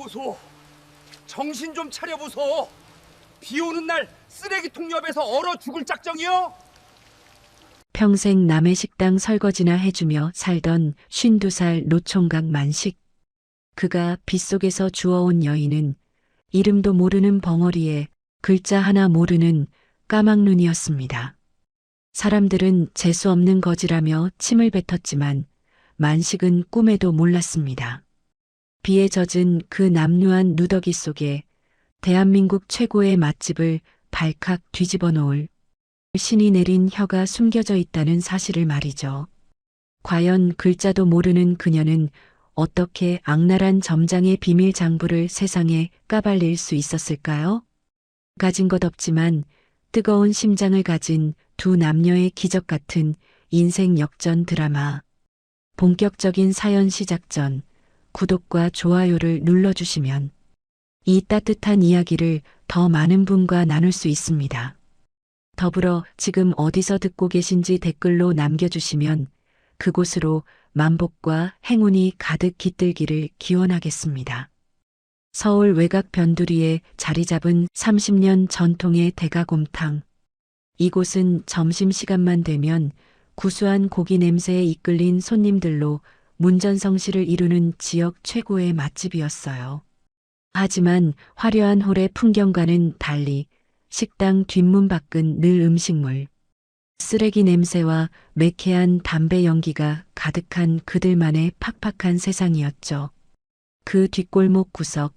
보소. 정신 좀 차려보소. 비 오는 날 쓰레기통 옆에서 얼어 죽을 작정이요? 평생 남의 식당 설거지나 해주며 살던 52살 노총각 만식. 그가 빗속에서 주워온 여인은 이름도 모르는 벙어리에 글자 하나 모르는 까막눈이었습니다. 사람들은 재수없는 거지라며 침을 뱉었지만 만식은 꿈에도 몰랐습니다. 비에 젖은 그 남루한 누더기 속에 대한민국 최고의 맛집을 발칵 뒤집어 놓을 신이 내린 혀가 숨겨져 있다는 사실을 말이죠. 과연 글자도 모르는 그녀는 어떻게 악랄한 점장의 비밀 장부를 세상에 까발릴 수 있었을까요? 가진 것 없지만 뜨거운 심장을 가진 두 남녀의 기적 같은 인생 역전 드라마. 본격적인 사연 시작 전 구독과 좋아요를 눌러주시면 이 따뜻한 이야기를 더 많은 분과 나눌 수 있습니다. 더불어 지금 어디서 듣고 계신지 댓글로 남겨주시면 그곳으로 만복과 행운이 가득 깃들기를 기원하겠습니다. 서울 외곽 변두리에 자리 잡은 30년 전통의 대가곰탕. 이곳은 점심시간만 되면 구수한 고기 냄새에 이끌린 손님들로 문전성시를 이루는 지역 최고의 맛집이었어요. 하지만 화려한 홀의 풍경과는 달리 식당 뒷문 밖은 늘 음식물, 쓰레기 냄새와 매캐한 담배 연기가 가득한 그들만의 팍팍한 세상이었죠. 그 뒷골목 구석,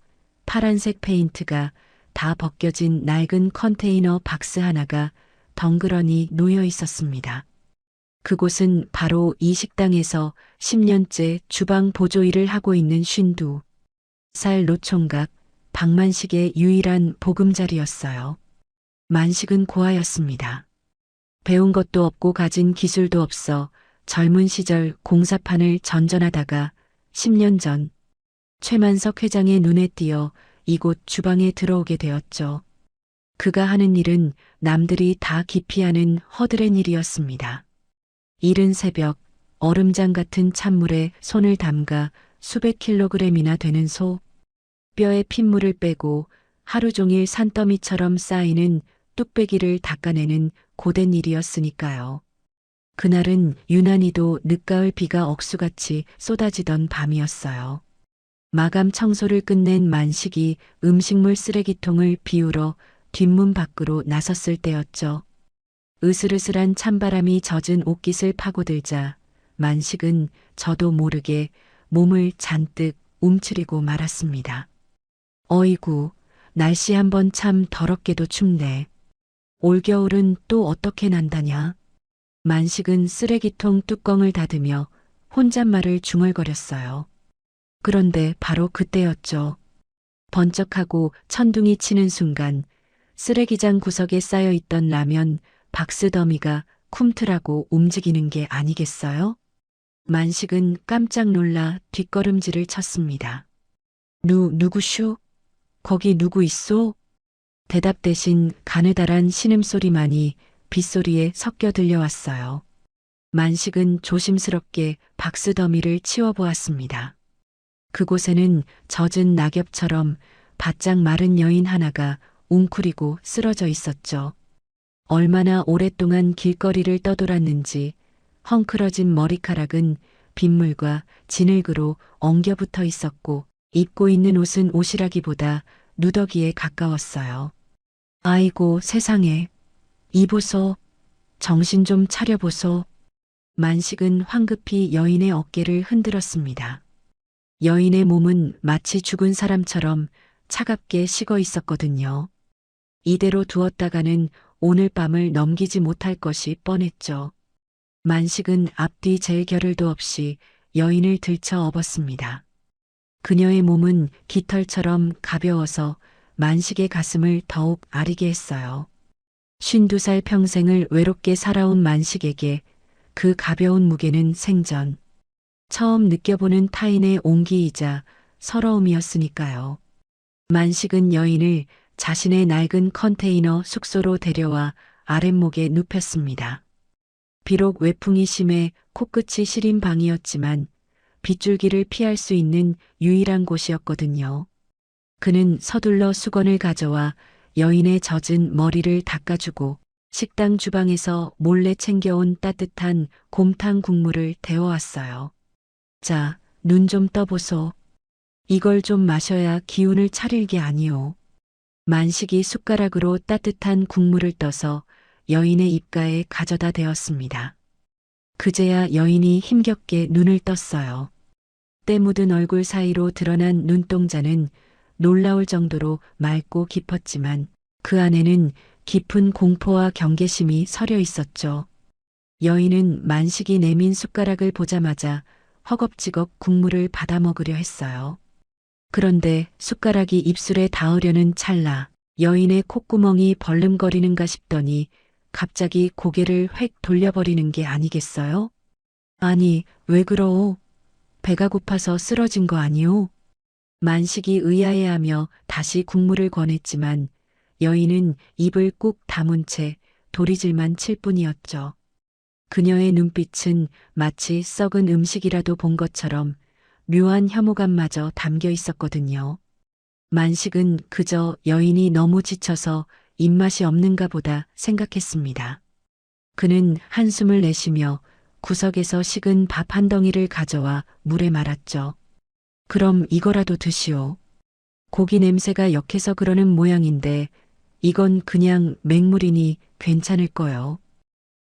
파란색 페인트가 다 벗겨진 낡은 컨테이너 박스 하나가 덩그러니 놓여 있었습니다. 그곳은 바로 이 식당에서 10년째 주방 보조 일을 하고 있는 52살 노총각 박만식의 유일한 보금자리였어요. 만식은 고아였습니다. 배운 것도 없고 가진 기술도 없어 젊은 시절 공사판을 전전하다가 10년 전 최만석 회장의 눈에 띄어 이곳 주방에 들어오게 되었죠. 그가 하는 일은 남들이 다 기피하는 허드렛 일이었습니다. 이른 새벽 얼음장 같은 찬물에 손을 담가 수백 킬로그램이나 되는 소 뼈에 핏물을 빼고 하루 종일 산더미처럼 쌓이는 뚝배기를 닦아내는 고된 일이었으니까요. 그날은 유난히도 늦가을 비가 억수같이 쏟아지던 밤이었어요. 마감 청소를 끝낸 만식이 음식물 쓰레기통을 비우러 뒷문 밖으로 나섰을 때였죠. 으슬으슬한 찬바람이 젖은 옷깃을 파고들자 만식은 저도 모르게 몸을 잔뜩 움츠리고 말았습니다. 어이구, 날씨 한번 참 더럽게도 춥네. 올겨울은 또 어떻게 난다냐? 만식은 쓰레기통 뚜껑을 닫으며 혼잣말을 중얼거렸어요. 그런데 바로 그때였죠. 번쩍하고 천둥이 치는 순간 쓰레기장 구석에 쌓여있던 라면 박스 더미가 쿰트라고 움직이는 게 아니겠어요? 만식은 깜짝 놀라 뒷걸음질을 쳤습니다. 누구슈? 거기 누구 있소? 대답 대신 가느다란 신음소리만이 빗소리에 섞여 들려왔어요. 만식은 조심스럽게 박스 더미를 치워보았습니다. 그곳에는 젖은 낙엽처럼 바짝 마른 여인 하나가 웅크리고 쓰러져 있었죠. 얼마나 오랫동안 길거리를 떠돌았는지 헝클어진 머리카락은 빗물과 진흙으로 엉겨붙어 있었고 입고 있는 옷은 옷이라기보다 누더기에 가까웠어요. 아이고 세상에, 이보소, 정신 좀 차려보소. 만식은 황급히 여인의 어깨를 흔들었습니다. 여인의 몸은 마치 죽은 사람처럼 차갑게 식어 있었거든요. 이대로 두었다가는 오늘 밤을 넘기지 못할 것이 뻔했죠. 만식은 앞뒤 잴 겨를도 없이 여인을 들쳐 업었습니다. 그녀의 몸은 깃털처럼 가벼워서 만식의 가슴을 더욱 아리게 했어요. 52살 평생을 외롭게 살아온 만식에게 그 가벼운 무게는 생전 처음 느껴보는 타인의 온기이자 서러움이었으니까요. 만식은 여인을 자신의 낡은 컨테이너 숙소로 데려와 아랫목에 눕혔습니다. 비록 외풍이 심해 코끝이 시린 방이었지만 빗줄기를 피할 수 있는 유일한 곳이었거든요. 그는 서둘러 수건을 가져와 여인의 젖은 머리를 닦아주고 식당 주방에서 몰래 챙겨온 따뜻한 곰탕 국물을 데워왔어요. 자, 눈 좀 떠보소. 이걸 좀 마셔야 기운을 차릴 게 아니오. 만식이 숟가락으로 따뜻한 국물을 떠서 여인의 입가에 가져다 대었습니다. 그제야 여인이 힘겹게 눈을 떴어요. 때 묻은 얼굴 사이로 드러난 눈동자는 놀라울 정도로 맑고 깊었지만 그 안에는 깊은 공포와 경계심이 서려 있었죠. 여인은 만식이 내민 숟가락을 보자마자 허겁지겁 국물을 받아 먹으려 했어요. 그런데 숟가락이 입술에 닿으려는 찰나 여인의 콧구멍이 벌름거리는가 싶더니 갑자기 고개를 획 돌려버리는 게 아니겠어요? 아니, 왜 그러오? 배가 고파서 쓰러진 거 아니오? 만식이 의아해하며 다시 국물을 권했지만 여인은 입을 꾹 다문 채 도리질만 칠 뿐이었죠. 그녀의 눈빛은 마치 썩은 음식이라도 본 것처럼 묘한 혐오감마저 담겨 있었거든요. 만식은 그저 여인이 너무 지쳐서 입맛이 없는가 보다 생각했습니다. 그는 한숨을 내쉬며 구석에서 식은 밥 한 덩이를 가져와 물에 말았죠. 그럼 이거라도 드시오. 고기 냄새가 역해서 그러는 모양인데 이건 그냥 맹물이니 괜찮을 거요.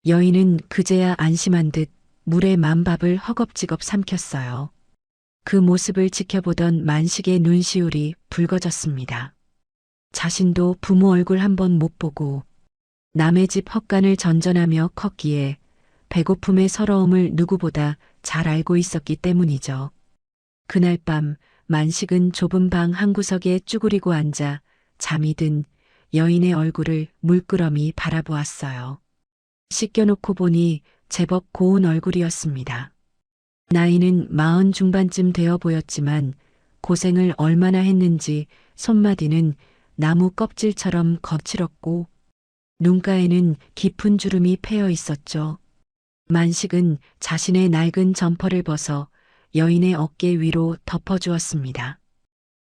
여인은 그제야 안심한 듯 물에 만밥을 허겁지겁 삼켰어요. 그 모습을 지켜보던 만식의 눈시울이 붉어졌습니다. 자신도 부모 얼굴 한번 못 보고 남의 집 헛간을 전전하며 컸기에 배고픔의 서러움을 누구보다 잘 알고 있었기 때문이죠. 그날 밤 만식은 좁은 방 한 구석에 쭈그리고 앉아 잠이 든 여인의 얼굴을 물끄러미 바라보았어요. 씻겨놓고 보니 제법 고운 얼굴이었습니다. 나이는 40 중반쯤 되어 보였지만 고생을 얼마나 했는지 손마디는 나무 껍질처럼 거칠었고 눈가에는 깊은 주름이 패여 있었죠. 만식은 자신의 낡은 점퍼를 벗어 여인의 어깨 위로 덮어주었습니다.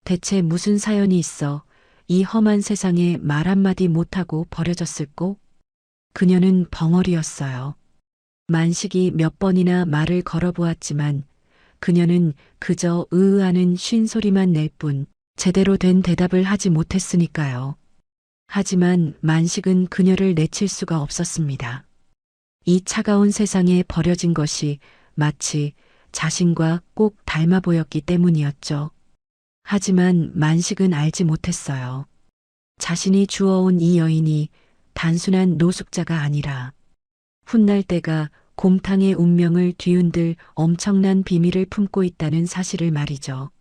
대체 무슨 사연이 있어 이 험한 세상에 말 한마디 못하고 버려졌을꼬? 그녀는 벙어리였어요. 만식이 몇 번이나 말을 걸어보았지만 그녀는 그저 으으하는 쉰 소리만 낼 뿐 제대로 된 대답을 하지 못했으니까요. 하지만 만식은 그녀를 내칠 수가 없었습니다. 이 차가운 세상에 버려진 것이 마치 자신과 꼭 닮아 보였기 때문이었죠. 하지만 만식은 알지 못했어요. 자신이 주워온 이 여인이 단순한 노숙자가 아니라 훗날 때가 곰탕의 운명을 뒤흔들 엄청난 비밀을 품고 있다는 사실을 말이죠.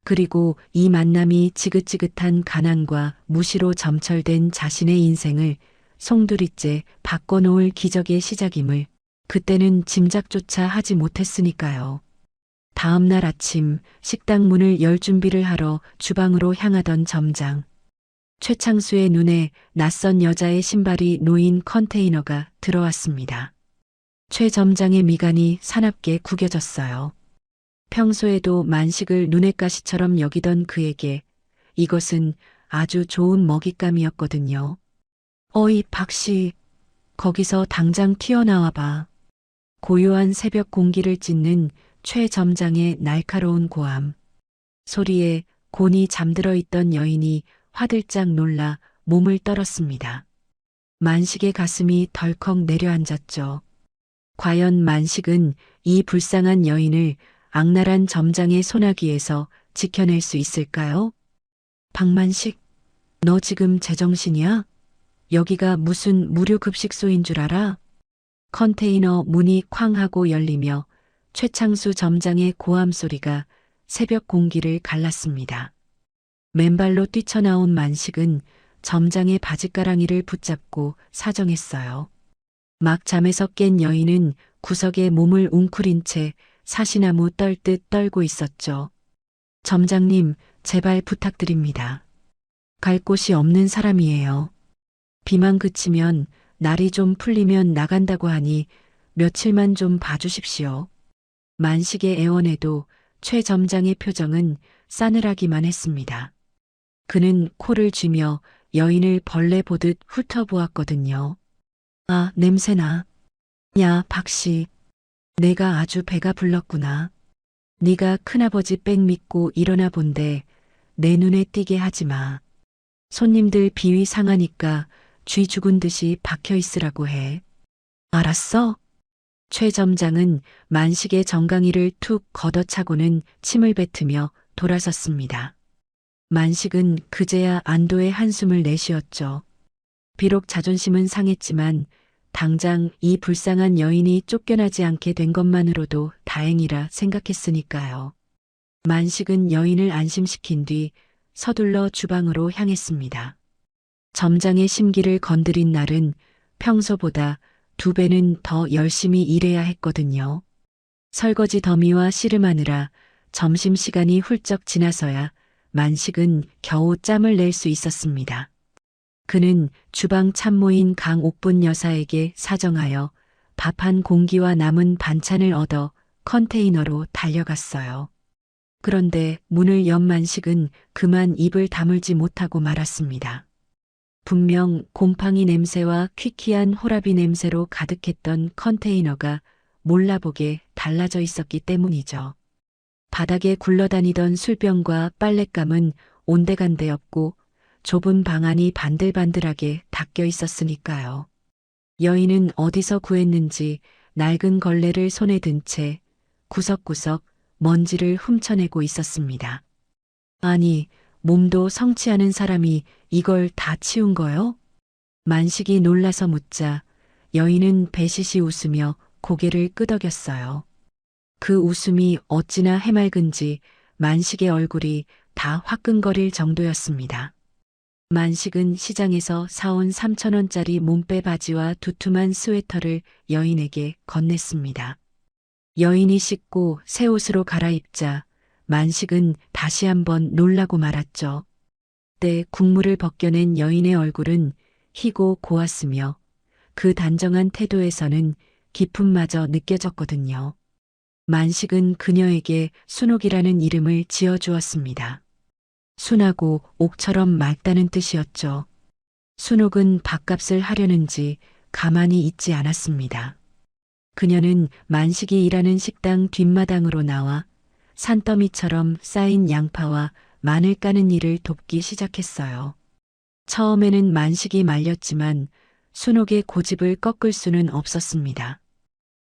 그리고 이 만남이 지긋지긋한 가난과 무시로 점철된 자신의 인생을 송두리째 바꿔놓을 기적의 시작임을 그때는 짐작조차 하지 못했으니까요. 다음 날 아침 식당 문을 열 준비를 하러 주방으로 향하던 점장. 최창수의 눈에 낯선 여자의 신발이 놓인 컨테이너가 들어왔습니다. 최 점장의 미간이 사납게 구겨졌어요. 평소에도 만식을 눈엣 가시처럼 여기던 그에게 이것은 아주 좋은 먹잇감이었거든요. 어이 박씨, 거기서 당장 튀어나와 봐. 고요한 새벽 공기를 찢는 최 점장의 날카로운 고함. 소리에 곤히 잠들어 있던 여인이 화들짝 놀라 몸을 떨었습니다. 만식의 가슴이 덜컥 내려앉았죠. 과연 만식은 이 불쌍한 여인을 악랄한 점장의 소나기에서 지켜낼 수 있을까요? 박만식, 너 지금 제정신이야? 여기가 무슨 무료급식소인 줄 알아? 컨테이너 문이 쾅 하고 열리며 최창수 점장의 고함 소리가 새벽 공기를 갈랐습니다. 맨발로 뛰쳐나온 만식은 점장의 바짓가랑이를 붙잡고 사정했어요. 막 잠에서 깬 여인은 구석에 몸을 웅크린 채 사시나무 떨듯 떨고 있었죠. 점장님, 제발 부탁드립니다. 갈 곳이 없는 사람이에요. 비만 그치면 날이 좀 풀리면 나간다고 하니 며칠만 좀 봐주십시오. 만식의 애원에도 최 점장의 표정은 싸늘하기만 했습니다. 그는 코를 쥐며 여인을 벌레 보듯 훑어보았거든요. 아, 냄새나. 야, 박씨. 내가 아주 배가 불렀구나. 네가 큰아버지 백 믿고 일어나 본데 내 눈에 띄게 하지 마. 손님들 비위 상하니까 쥐 죽은 듯이 박혀 있으라고 해. 알았어? 최 점장은 만식의 정강이를 툭 걷어차고는 침을 뱉으며 돌아섰습니다. 만식은 그제야 안도의 한숨을 내쉬었죠. 비록 자존심은 상했지만 당장 이 불쌍한 여인이 쫓겨나지 않게 된 것만으로도 다행이라 생각했으니까요. 만식은 여인을 안심시킨 뒤 서둘러 주방으로 향했습니다. 점장의 심기를 건드린 날은 평소보다 2배는 더 열심히 일해야 했거든요. 설거지 더미와 씨름하느라 점심시간이 훌쩍 지나서야 만식은 겨우 짬을 낼 수 있었습니다. 그는 주방 참모인 강옥분 여사에게 사정하여 밥 한 공기와 남은 반찬을 얻어 컨테이너로 달려갔어요. 그런데 문을 연 만식은 그만 입을 다물지 못하고 말았습니다. 분명 곰팡이 냄새와 퀴퀴한 호라비 냄새로 가득했던 컨테이너가 몰라보게 달라져 있었기 때문이죠. 바닥에 굴러다니던 술병과 빨랫감은 온데간데 없고 좁은 방 안이 반들반들하게 닦여 있었으니까요. 여인은 어디서 구했는지 낡은 걸레를 손에 든 채 구석구석 먼지를 훔쳐내고 있었습니다. 아니, 몸도 성취하는 사람이 이걸 다 치운 거요? 만식이 놀라서 묻자 여인은 배시시 웃으며 고개를 끄덕였어요. 그 웃음이 어찌나 해맑은지 만식의 얼굴이 다 화끈거릴 정도였습니다. 만식은 시장에서 사온 3,000원짜리 몸빼 바지와 두툼한 스웨터를 여인에게 건넸습니다. 여인이 씻고 새 옷으로 갈아입자 만식은 다시 한번 놀라고 말았죠. 그때 국물을 벗겨낸 여인의 얼굴은 희고 고왔으며 그 단정한 태도에서는 기품마저 느껴졌거든요. 만식은 그녀에게 순옥이라는 이름을 지어주었습니다. 순하고 옥처럼 맑다는 뜻이었죠. 순옥은 밥값을 하려는지 가만히 있지 않았습니다. 그녀는 만식이 일하는 식당 뒷마당으로 나와 산더미처럼 쌓인 양파와 마늘 까는 일을 돕기 시작했어요. 처음에는 만식이 말렸지만 순옥의 고집을 꺾을 수는 없었습니다.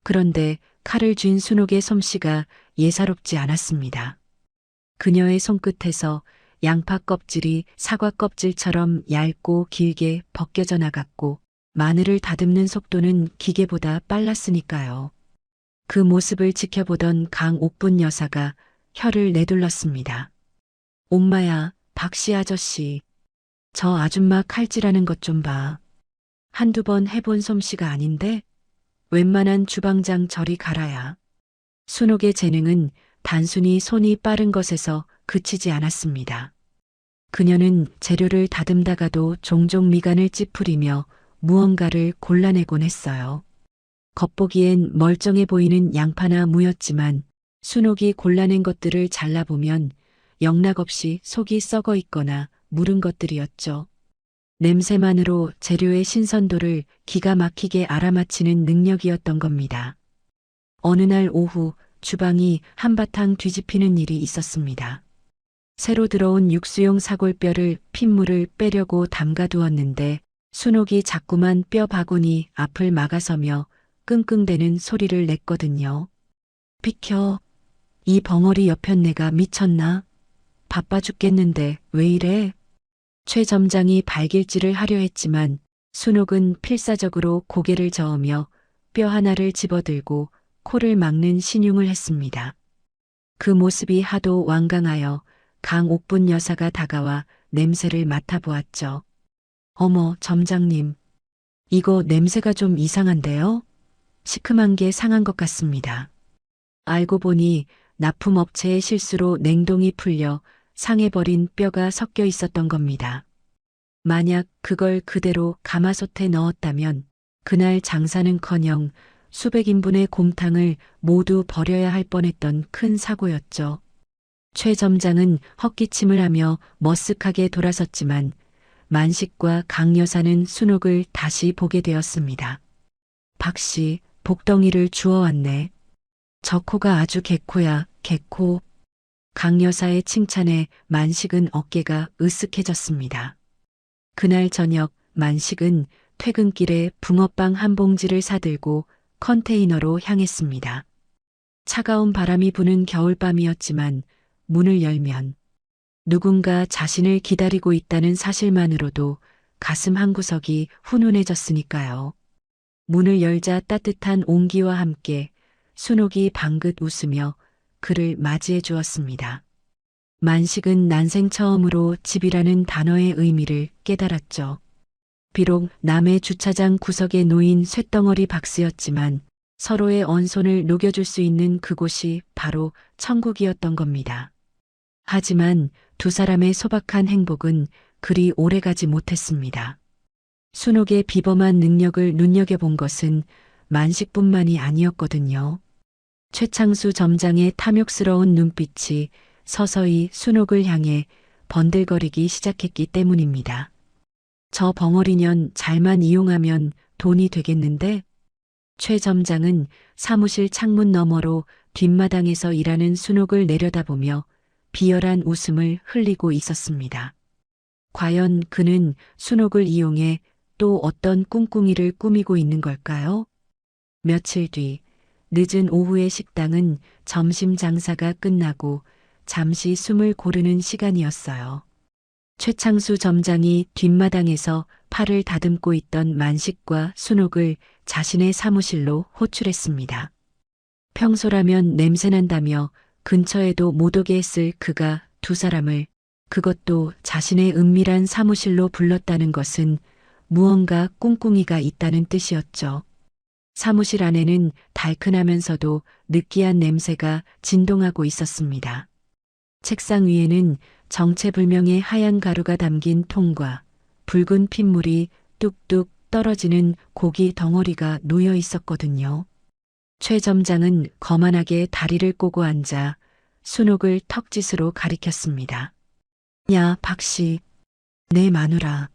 그런데 칼을 쥔 순옥의 솜씨가 예사롭지 않았습니다. 그녀의 손끝에서 양파 껍질이 사과 껍질처럼 얇고 길게 벗겨져 나갔고 마늘을 다듬는 속도는 기계보다 빨랐으니까요. 그 모습을 지켜보던 강옥분 여사가 혀를 내둘렀습니다. 엄마야, 박씨 아저씨. 저 아줌마 칼질하는 것 좀 봐. 한두 번 해본 솜씨가 아닌데 웬만한 주방장 저리 가라야. 순옥의 재능은 단순히 손이 빠른 것에서 그치지 않았습니다. 그녀는 재료를 다듬다가도 종종 미간을 찌푸리며 무언가를 골라내곤 했어요. 겉보기엔 멀쩡해 보이는 양파나 무였지만 순옥이 골라낸 것들을 잘라보면 영락없이 속이 썩어 있거나 무른 것들이었죠. 냄새만으로 재료의 신선도를 기가 막히게 알아맞히는 능력이었던 겁니다. 어느 날 오후 주방이 한바탕 뒤집히는 일이 있었습니다. 새로 들어온 육수용 사골뼈를 핏물을 빼려고 담가두었는데 순옥이 자꾸만 뼈 바구니 앞을 막아서며 끙끙대는 소리를 냈거든요. 비켜. 이 벙어리 여편네가 미쳤나? 바빠 죽겠는데 왜 이래? 최 점장이 발길질을 하려 했지만 순옥은 필사적으로 고개를 저으며 뼈 하나를 집어들고 코를 막는 신용을 했습니다. 그 모습이 하도 완강하여 강옥분 여사가 다가와 냄새를 맡아보았죠. 어머, 점장님. 이거 냄새가 좀 이상한데요? 시큼한 게 상한 것 같습니다. 알고 보니 납품업체의 실수로 냉동이 풀려 상해버린 뼈가 섞여 있었던 겁니다. 만약 그걸 그대로 가마솥에 넣었다면 그날 장사는커녕 수백 인분의 곰탕을 모두 버려야 할 뻔했던 큰 사고였죠. 최 점장은 헛기침을 하며 머쓱하게 돌아섰지만 만식과 강 여사는 순옥을 다시 보게 되었습니다. 박씨, 복덩이를 주워왔네. 저 코가 아주 개코야, 개코. 강 여사의 칭찬에 만식은 어깨가 으쓱해졌습니다. 그날 저녁 만식은 퇴근길에 붕어빵 한 봉지를 사들고 컨테이너로 향했습니다. 차가운 바람이 부는 겨울밤이었지만 문을 열면 누군가 자신을 기다리고 있다는 사실만으로도 가슴 한구석이 훈훈해졌으니까요. 문을 열자 따뜻한 온기와 함께 순옥이 방긋 웃으며 그를 맞이해 주었습니다. 만식은 난생 처음으로 집이라는 단어의 의미를 깨달았죠. 비록 남의 주차장 구석에 놓인 쇳덩어리 박스였지만 서로의 언손을 녹여줄 수 있는 그곳이 바로 천국이었던 겁니다. 하지만 두 사람의 소박한 행복은 그리 오래가지 못했습니다. 순옥의 비범한 능력을 눈여겨본 것은 만식뿐만이 아니었거든요. 최창수 점장의 탐욕스러운 눈빛이 서서히 순옥을 향해 번들거리기 시작했기 때문입니다. 저 벙어리년 잘만 이용하면 돈이 되겠는데? 최 점장은 사무실 창문 너머로 뒷마당에서 일하는 순옥을 내려다보며 비열한 웃음을 흘리고 있었습니다. 과연 그는 순옥을 이용해 또 어떤 꿍꿍이를 꾸미고 있는 걸까요? 며칠 뒤 늦은 오후의 식당은 점심 장사가 끝나고 잠시 숨을 고르는 시간이었어요. 최창수 점장이 뒷마당에서 팔을 다듬고 있던 만식과 순옥을 자신의 사무실로 호출했습니다. 평소라면 냄새난다며 근처에도 못 오게 했을 그가 두 사람을 그것도 자신의 은밀한 사무실로 불렀다는 것은 무언가 꿍꿍이가 있다는 뜻이었죠. 사무실 안에는 달큰하면서도 느끼한 냄새가 진동하고 있었습니다. 책상 위에는 정체불명의 하얀 가루가 담긴 통과 붉은 핏물이 뚝뚝 떨어지는 고기 덩어리가 놓여 있었거든요. 최 점장은 거만하게 다리를 꼬고 앉아 순옥을 턱짓으로 가리켰습니다. 야, 박씨, 내 마누라.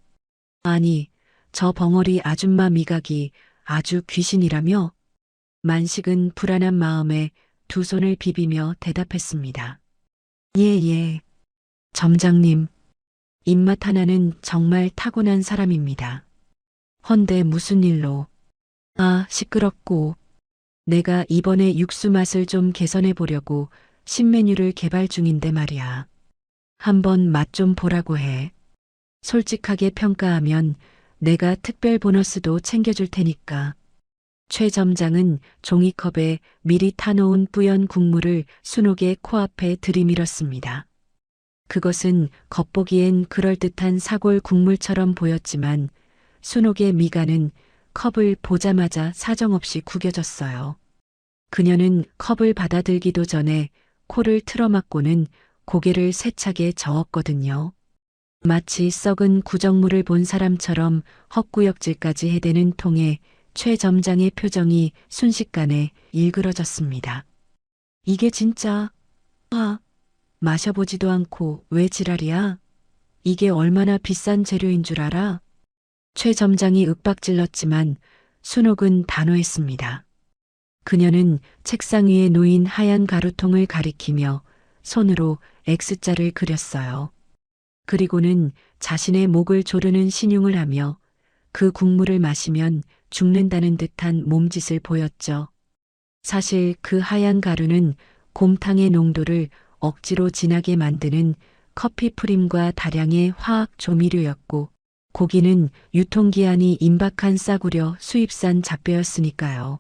아니, 저 벙어리 아줌마 미각이 아주 귀신이라며? 만식은 불안한 마음에 두 손을 비비며 대답했습니다. 예. 점장님, 입맛 하나는 정말 타고난 사람입니다. 헌데 무슨 일로? 아, 시끄럽고. 내가 이번에 육수 맛을 좀 개선해 보려고 신메뉴를 개발 중인데 말이야. 한번 맛 좀 보라고 해. 솔직하게 평가하면 내가 특별 보너스도 챙겨줄 테니까. 최 점장은 종이컵에 미리 타놓은 뿌연 국물을 순옥의 코앞에 들이밀었습니다. 그것은 겉보기엔 그럴듯한 사골 국물처럼 보였지만 순옥의 미간은 컵을 보자마자 사정없이 구겨졌어요. 그녀는 컵을 받아들기도 전에 코를 틀어막고는 고개를 세차게 저었거든요. 마치 썩은 구정물을 본 사람처럼 헛구역질까지 해대는 통에 최 점장의 표정이 순식간에 일그러졌습니다. 이게 진짜, 마셔보지도 않고 왜 지랄이야? 이게 얼마나 비싼 재료인 줄 알아? 최 점장이 윽박질렀지만 순옥은 단호했습니다. 그녀는 책상 위에 놓인 하얀 가루통을 가리키며 손으로 X자를 그렸어요. 그리고는 자신의 목을 조르는 신용을 하며 그 국물을 마시면 죽는다는 듯한 몸짓을 보였죠. 사실 그 하얀 가루는 곰탕의 농도를 억지로 진하게 만드는 커피 프림과 다량의 화학 조미료였고 고기는 유통기한이 임박한 싸구려 수입산 잡배였으니까요.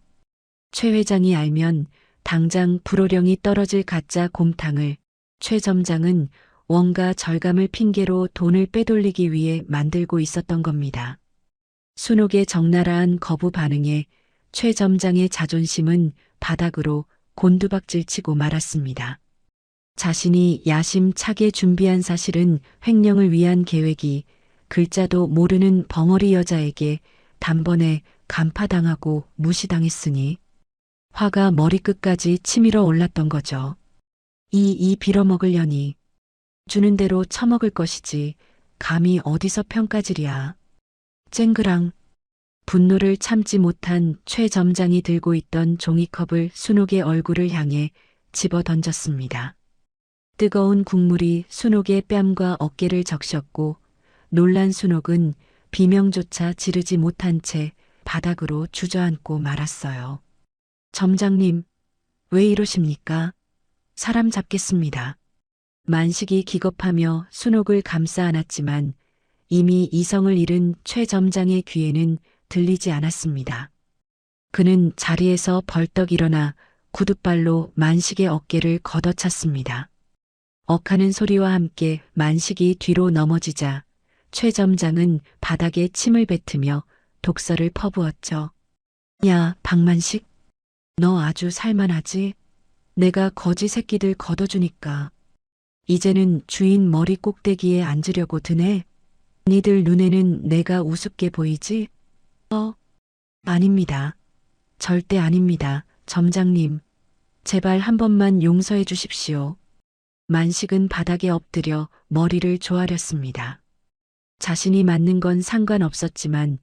최 회장이 알면 당장 불호령이 떨어질 가짜 곰탕을 최 점장은 원가 절감을 핑계로 돈을 빼돌리기 위해 만들고 있었던 겁니다. 순옥의 적나라한 거부 반응에 최 점장의 자존심은 바닥으로 곤두박질치고 말았습니다. 자신이 야심차게 준비한 사실은 횡령을 위한 계획이 글자도 모르는 벙어리 여자에게 단번에 간파당하고 무시당했으니 화가 머리끝까지 치밀어 올랐던 거죠. 이 빌어먹으려니. 주는 대로 처먹을 것이지. 감히 어디서 평가질이야. 쨍그랑. 분노를 참지 못한 최 점장이 들고 있던 종이컵을 순옥의 얼굴을 향해 집어 던졌습니다. 뜨거운 국물이 순옥의 뺨과 어깨를 적셨고 놀란 순옥은 비명조차 지르지 못한 채 바닥으로 주저앉고 말았어요. 점장님, 왜 이러십니까? 사람 잡겠습니다. 만식이 기겁하며 순옥을 감싸 안았지만 이미 이성을 잃은 최 점장의 귀에는 들리지 않았습니다. 그는 자리에서 벌떡 일어나 구둣발로 만식의 어깨를 걷어찼습니다. 억하는 소리와 함께 만식이 뒤로 넘어지자 최 점장은 바닥에 침을 뱉으며 독설을 퍼부었죠. 야, 박만식, 너 아주 살만하지? 내가 거지 새끼들 걷어주니까. 이제는 주인 머리 꼭대기에 앉으려고 드네. 니들 눈에는 내가 우습게 보이지? 아닙니다. 절대 아닙니다. 점장님, 제발 한 번만 용서해 주십시오. 만식은 바닥에 엎드려 머리를 조아렸습니다. 자신이 맞는 건 상관없었지만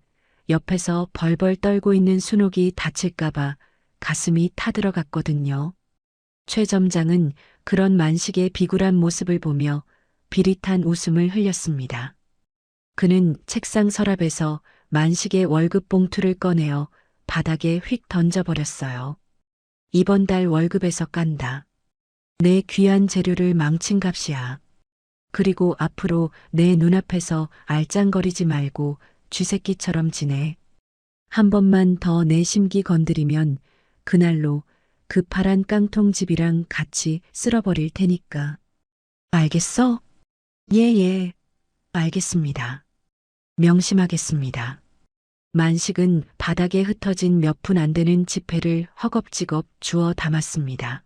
옆에서 벌벌 떨고 있는 순옥이 다칠까봐 가슴이 타들어갔거든요. 최 점장은 그런 만식의 비굴한 모습을 보며 비릿한 웃음을 흘렸습니다. 그는 책상 서랍에서 만식의 월급 봉투를 꺼내어 바닥에 휙 던져버렸어요. 이번 달 월급에서 깐다. 내 귀한 재료를 망친 값이야. 그리고 앞으로 내 눈앞에서 알짱거리지 말고 쥐새끼처럼 지내. 한 번만 더 내 심기 건드리면 그날로 그 파란 깡통집이랑 같이 쓸어버릴 테니까. 알겠어? 예, 알겠습니다. 명심하겠습니다. 만식은 바닥에 흩어진 몇 푼 안 되는 지폐를 허겁지겁 주워 담았습니다.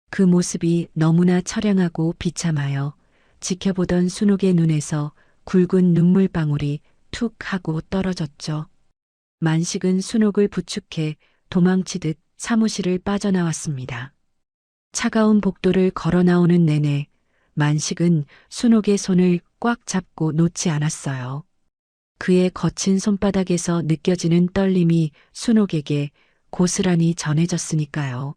그 모습이 너무나 처량하고 비참하여 지켜보던 순옥의 눈에서 굵은 눈물방울이 툭 하고 떨어졌죠. 만식은 순옥을 부축해 도망치듯 사무실을 빠져나왔습니다. 차가운 복도를 걸어 나오는 내내 만식은 순옥의 손을 꽉 잡고 놓지 않았어요. 그의 거친 손바닥에서 느껴지는 떨림이 순옥에게 고스란히 전해졌으니까요.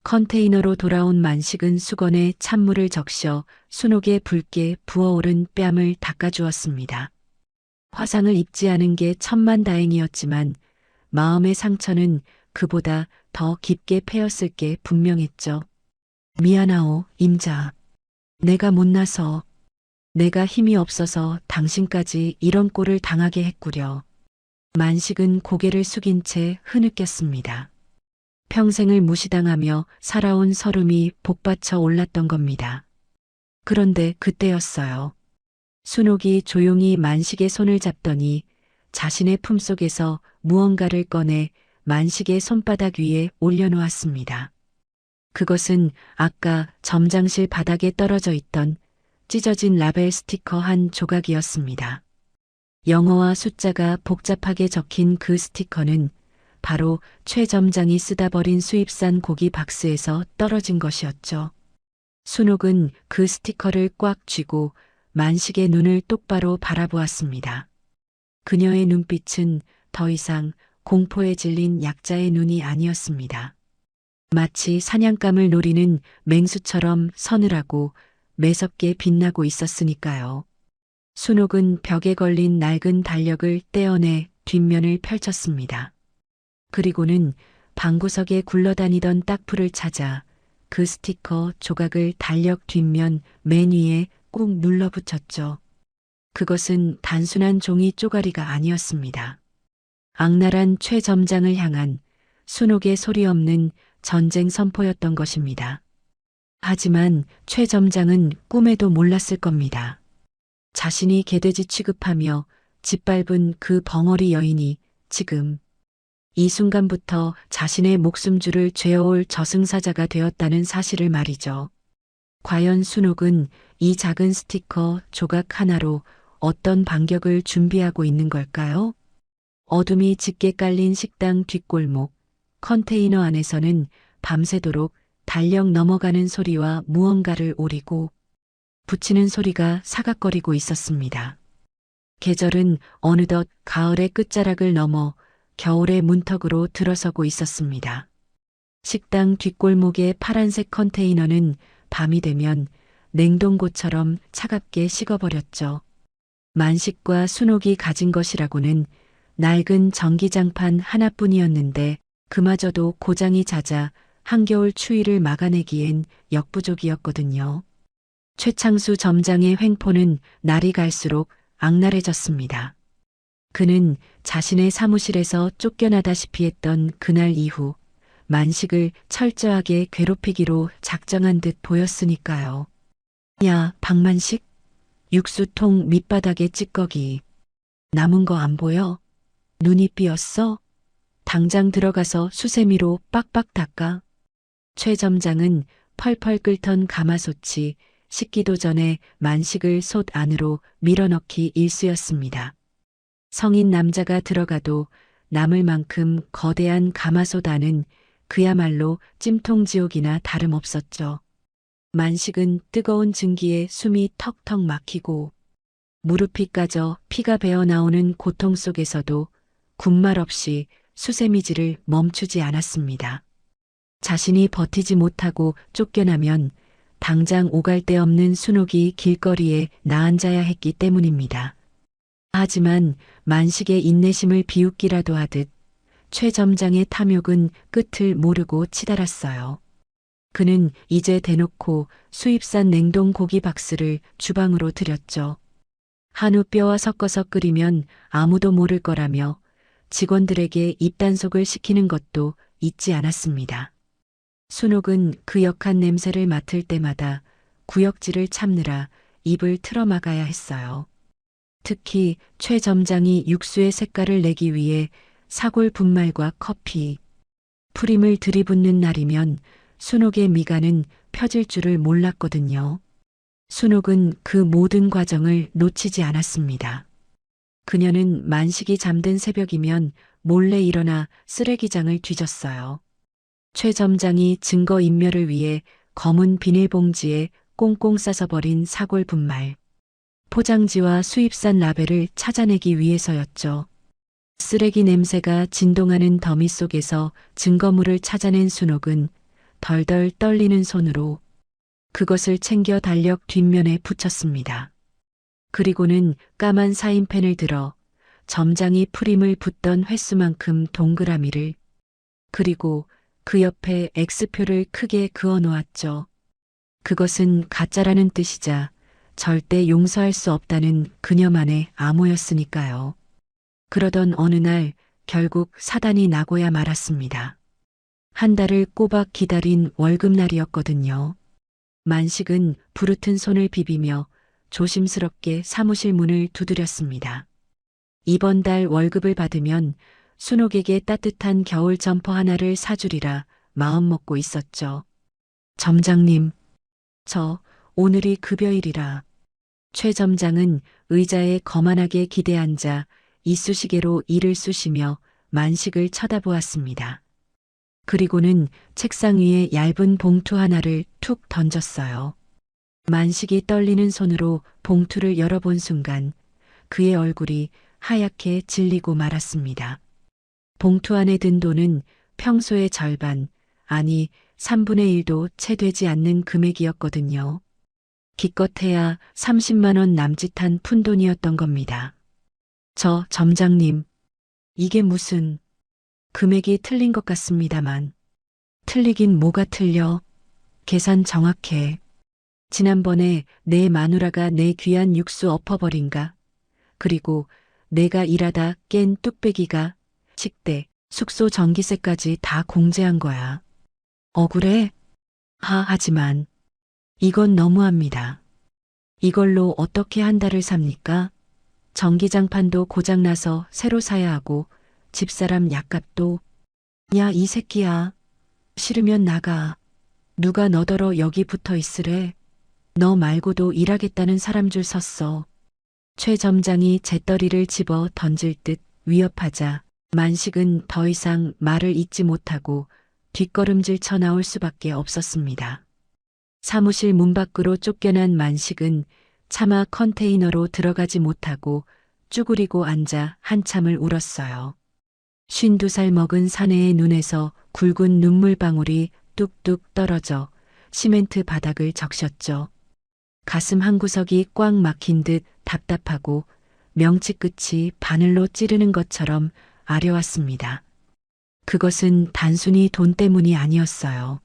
컨테이너로 돌아온 만식은 수건에 찬물을 적셔 순옥의 붉게 부어오른 뺨을 닦아주었습니다. 화상을 입지 않은 게 천만다행이었지만 마음의 상처는 그보다 더 깊게 패였을 게 분명했죠. 미안하오, 임자. 내가 못나서, 내가 힘이 없어서 당신까지 이런 꼴을 당하게 했구려. 만식은 고개를 숙인 채 흐느꼈습니다. 평생을 무시당하며 살아온 서름이 복받쳐 올랐던 겁니다. 그런데 그때였어요. 순옥이 조용히 만식의 손을 잡더니 자신의 품속에서 무언가를 꺼내 만식의 손바닥 위에 올려놓았습니다. 그것은 아까 점장실 바닥에 떨어져 있던 찢어진 라벨 스티커 한 조각이었습니다. 영어와 숫자가 복잡하게 적힌 그 스티커는 바로 최 점장이 쓰다 버린 수입산 고기 박스에서 떨어진 것이었죠. 순옥은 그 스티커를 꽉 쥐고 만식의 눈을 똑바로 바라보았습니다. 그녀의 눈빛은 더 이상 공포에 질린 약자의 눈이 아니었습니다. 마치 사냥감을 노리는 맹수처럼 서늘하고 매섭게 빛나고 있었으니까요. 순옥은 벽에 걸린 낡은 달력을 떼어내 뒷면을 펼쳤습니다. 그리고는 방구석에 굴러다니던 딱풀을 찾아 그 스티커 조각을 달력 뒷면 맨 위에 꾹 눌러붙였죠. 그것은 단순한 종이 쪼가리가 아니었습니다. 악랄한 최 점장을 향한 순옥의 소리 없는 전쟁 선포였던 것입니다. 하지만 최 점장은 꿈에도 몰랐을 겁니다. 자신이 개돼지 취급하며 짓밟은 그 벙어리 여인이 지금 이 순간부터 자신의 목숨줄을 죄어올 저승사자가 되었다는 사실을 말이죠. 과연 순옥은 이 작은 스티커 조각 하나로 어떤 반격을 준비하고 있는 걸까요? 어둠이 짙게 깔린 식당 뒷골목, 컨테이너 안에서는 밤새도록 달력 넘어가는 소리와 무언가를 오리고 붙이는 소리가 사각거리고 있었습니다. 계절은 어느덧 가을의 끝자락을 넘어 겨울의 문턱으로 들어서고 있었습니다. 식당 뒷골목의 파란색 컨테이너는 밤이 되면 냉동고처럼 차갑게 식어버렸죠. 만식과 순옥이 가진 것이라고는 낡은 전기장판 하나뿐이었는데 그마저도 고장이 잦아 한겨울 추위를 막아내기엔 역부족이었거든요. 최창수 점장의 횡포는 날이 갈수록 악랄해졌습니다. 그는 자신의 사무실에서 쫓겨나다시피 했던 그날 이후 만식을 철저하게 괴롭히기로 작정한 듯 보였으니까요. 야, 박만식? 육수통 밑바닥에 찌꺼기. 남은 거 안 보여? 눈이 삐었어? 당장 들어가서 수세미로 빡빡 닦아. 최 점장은 펄펄 끓던 가마솥이 식기도 전에 만식을 솥 안으로 밀어넣기 일쑤였습니다. 성인 남자가 들어가도 남을 만큼 거대한 가마솥 안은 그야말로 찜통지옥이나 다름없었죠. 만식은 뜨거운 증기에 숨이 턱턱 막히고 무릎이 까져 피가 배어 나오는 고통 속에서도 군말 없이 수세미질을 멈추지 않았습니다. 자신이 버티지 못하고 쫓겨나면 당장 오갈 데 없는 순옥이 길거리에 나앉아야 했기 때문입니다. 하지만 만식의 인내심을 비웃기라도 하듯 최 점장의 탐욕은 끝을 모르고 치달았어요. 그는 이제 대놓고 수입산 냉동 고기 박스를 주방으로 들였죠. 한우 뼈와 섞어서 끓이면 아무도 모를 거라며 직원들에게 입단속을 시키는 것도 잊지 않았습니다. 순옥은 그 역한 냄새를 맡을 때마다 구역질을 참느라 입을 틀어막아야 했어요. 특히 최 점장이 육수의 색깔을 내기 위해 사골 분말과 커피, 프림을 들이붓는 날이면 순옥의 미간은 펴질 줄을 몰랐거든요. 순옥은 그 모든 과정을 놓치지 않았습니다. 그녀는 만식이 잠든 새벽이면 몰래 일어나 쓰레기장을 뒤졌어요. 최 점장이 증거인멸을 위해 검은 비닐봉지에 꽁꽁 싸서 버린 사골 분말, 포장지와 수입산 라벨을 찾아내기 위해서였죠. 쓰레기 냄새가 진동하는 더미 속에서 증거물을 찾아낸 순옥은 덜덜 떨리는 손으로 그것을 챙겨 달력 뒷면에 붙였습니다. 그리고는 까만 사인펜을 들어 점장이 프림을 붓던 횟수만큼 동그라미를, 그리고 그 옆에 X표를 크게 그어 놓았죠. 그것은 가짜라는 뜻이자 절대 용서할 수 없다는 그녀만의 암호였으니까요. 그러던 어느 날 결국 사단이 나고야 말았습니다. 한 달을 꼬박 기다린 월급날이었거든요. 만식은 부르튼 손을 비비며 조심스럽게 사무실 문을 두드렸습니다. 이번 달 월급을 받으면 순옥에게 따뜻한 겨울 점퍼 하나를 사주리라 마음먹고 있었죠. 점장님, 저 오늘이 급여일이라. 최 점장은 의자에 거만하게 기대앉아 이쑤시개로 이를 쑤시며 만식을 쳐다보았습니다. 그리고는 책상 위에 얇은 봉투 하나를 툭 던졌어요. 만식이 떨리는 손으로 봉투를 열어본 순간 그의 얼굴이 하얗게 질리고 말았습니다. 봉투 안에 든 돈은 평소의 절반, 아니 3분의 1도 채 되지 않는 금액이었거든요. 기껏해야 30만 원 남짓한 푼돈이었던 겁니다. 저 점장님, 이게 무슨... 금액이 틀린 것 같습니다만. 틀리긴 뭐가 틀려. 계산 정확해. 지난번에 내 마누라가 내 귀한 육수 엎어버린가. 그리고 내가 일하다 깬 뚝배기가 식대, 숙소 전기세까지 다 공제한 거야. 억울해? 하지만 이건 너무합니다. 이걸로 어떻게 한 달을 삽니까? 전기장판도 고장나서 새로 사야 하고 집사람 약값도. 야, 이 새끼야. 싫으면 나가. 누가 너더러 여기 붙어 있으래. 너 말고도 일하겠다는 사람 줄 섰어. 최 점장이 재떨이를 집어 던질 듯 위협하자 만식은 더 이상 말을 잇지 못하고 뒷걸음질 쳐 나올 수밖에 없었습니다. 사무실 문 밖으로 쫓겨난 만식은 차마 컨테이너로 들어가지 못하고 쭈그리고 앉아 한참을 울었어요. 52살 먹은 사내의 눈에서 굵은 눈물방울이 뚝뚝 떨어져 시멘트 바닥을 적셨죠. 가슴 한구석이 꽉 막힌 듯 답답하고 명치 끝이 바늘로 찌르는 것처럼 아려왔습니다. 그것은 단순히 돈 때문이 아니었어요.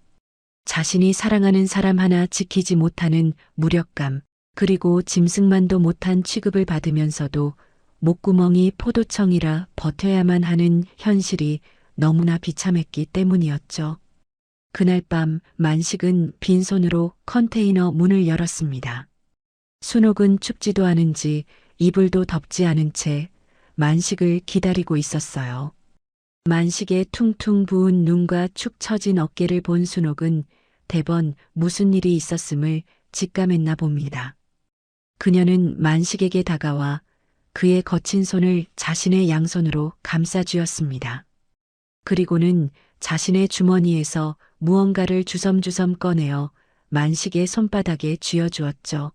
자신이 사랑하는 사람 하나 지키지 못하는 무력감, 그리고 짐승만도 못한 취급을 받으면서도 목구멍이 포도청이라 버텨야만 하는 현실이 너무나 비참했기 때문이었죠. 그날 밤 만식은 빈손으로 컨테이너 문을 열었습니다. 순옥은 춥지도 않은지 이불도 덮지 않은 채 만식을 기다리고 있었어요. 만식의 퉁퉁 부은 눈과 축 처진 어깨를 본 순옥은 대번 무슨 일이 있었음을 직감했나 봅니다. 그녀는 만식에게 다가와 그의 거친 손을 자신의 양손으로 감싸쥐었습니다. 그리고는 자신의 주머니에서 무언가를 주섬주섬 꺼내어 만식의 손바닥에 쥐어주었죠.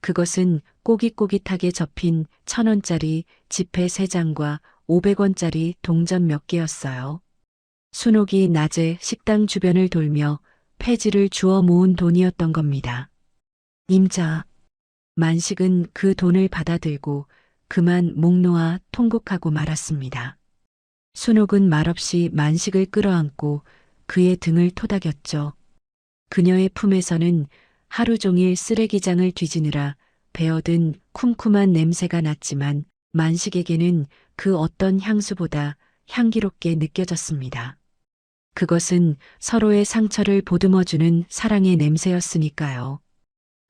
그것은 꼬깃꼬깃하게 접힌 1,000원짜리 지폐 3장과 500원짜리 동전 몇 개였어요. 순옥이 낮에 식당 주변을 돌며 폐지를 주워 모은 돈이었던 겁니다. 임자. 만식은 그 돈을 받아들고 그만 목 놓아 통곡하고 말았습니다. 순옥은 말없이 만식을 끌어안고 그의 등을 토닥였죠. 그녀의 품에서는 하루 종일 쓰레기장을 뒤지느라 배어든 쿰쿰한 냄새가 났지만 만식에게는 그 어떤 향수보다 향기롭게 느껴졌습니다. 그것은 서로의 상처를 보듬어주는 사랑의 냄새였으니까요.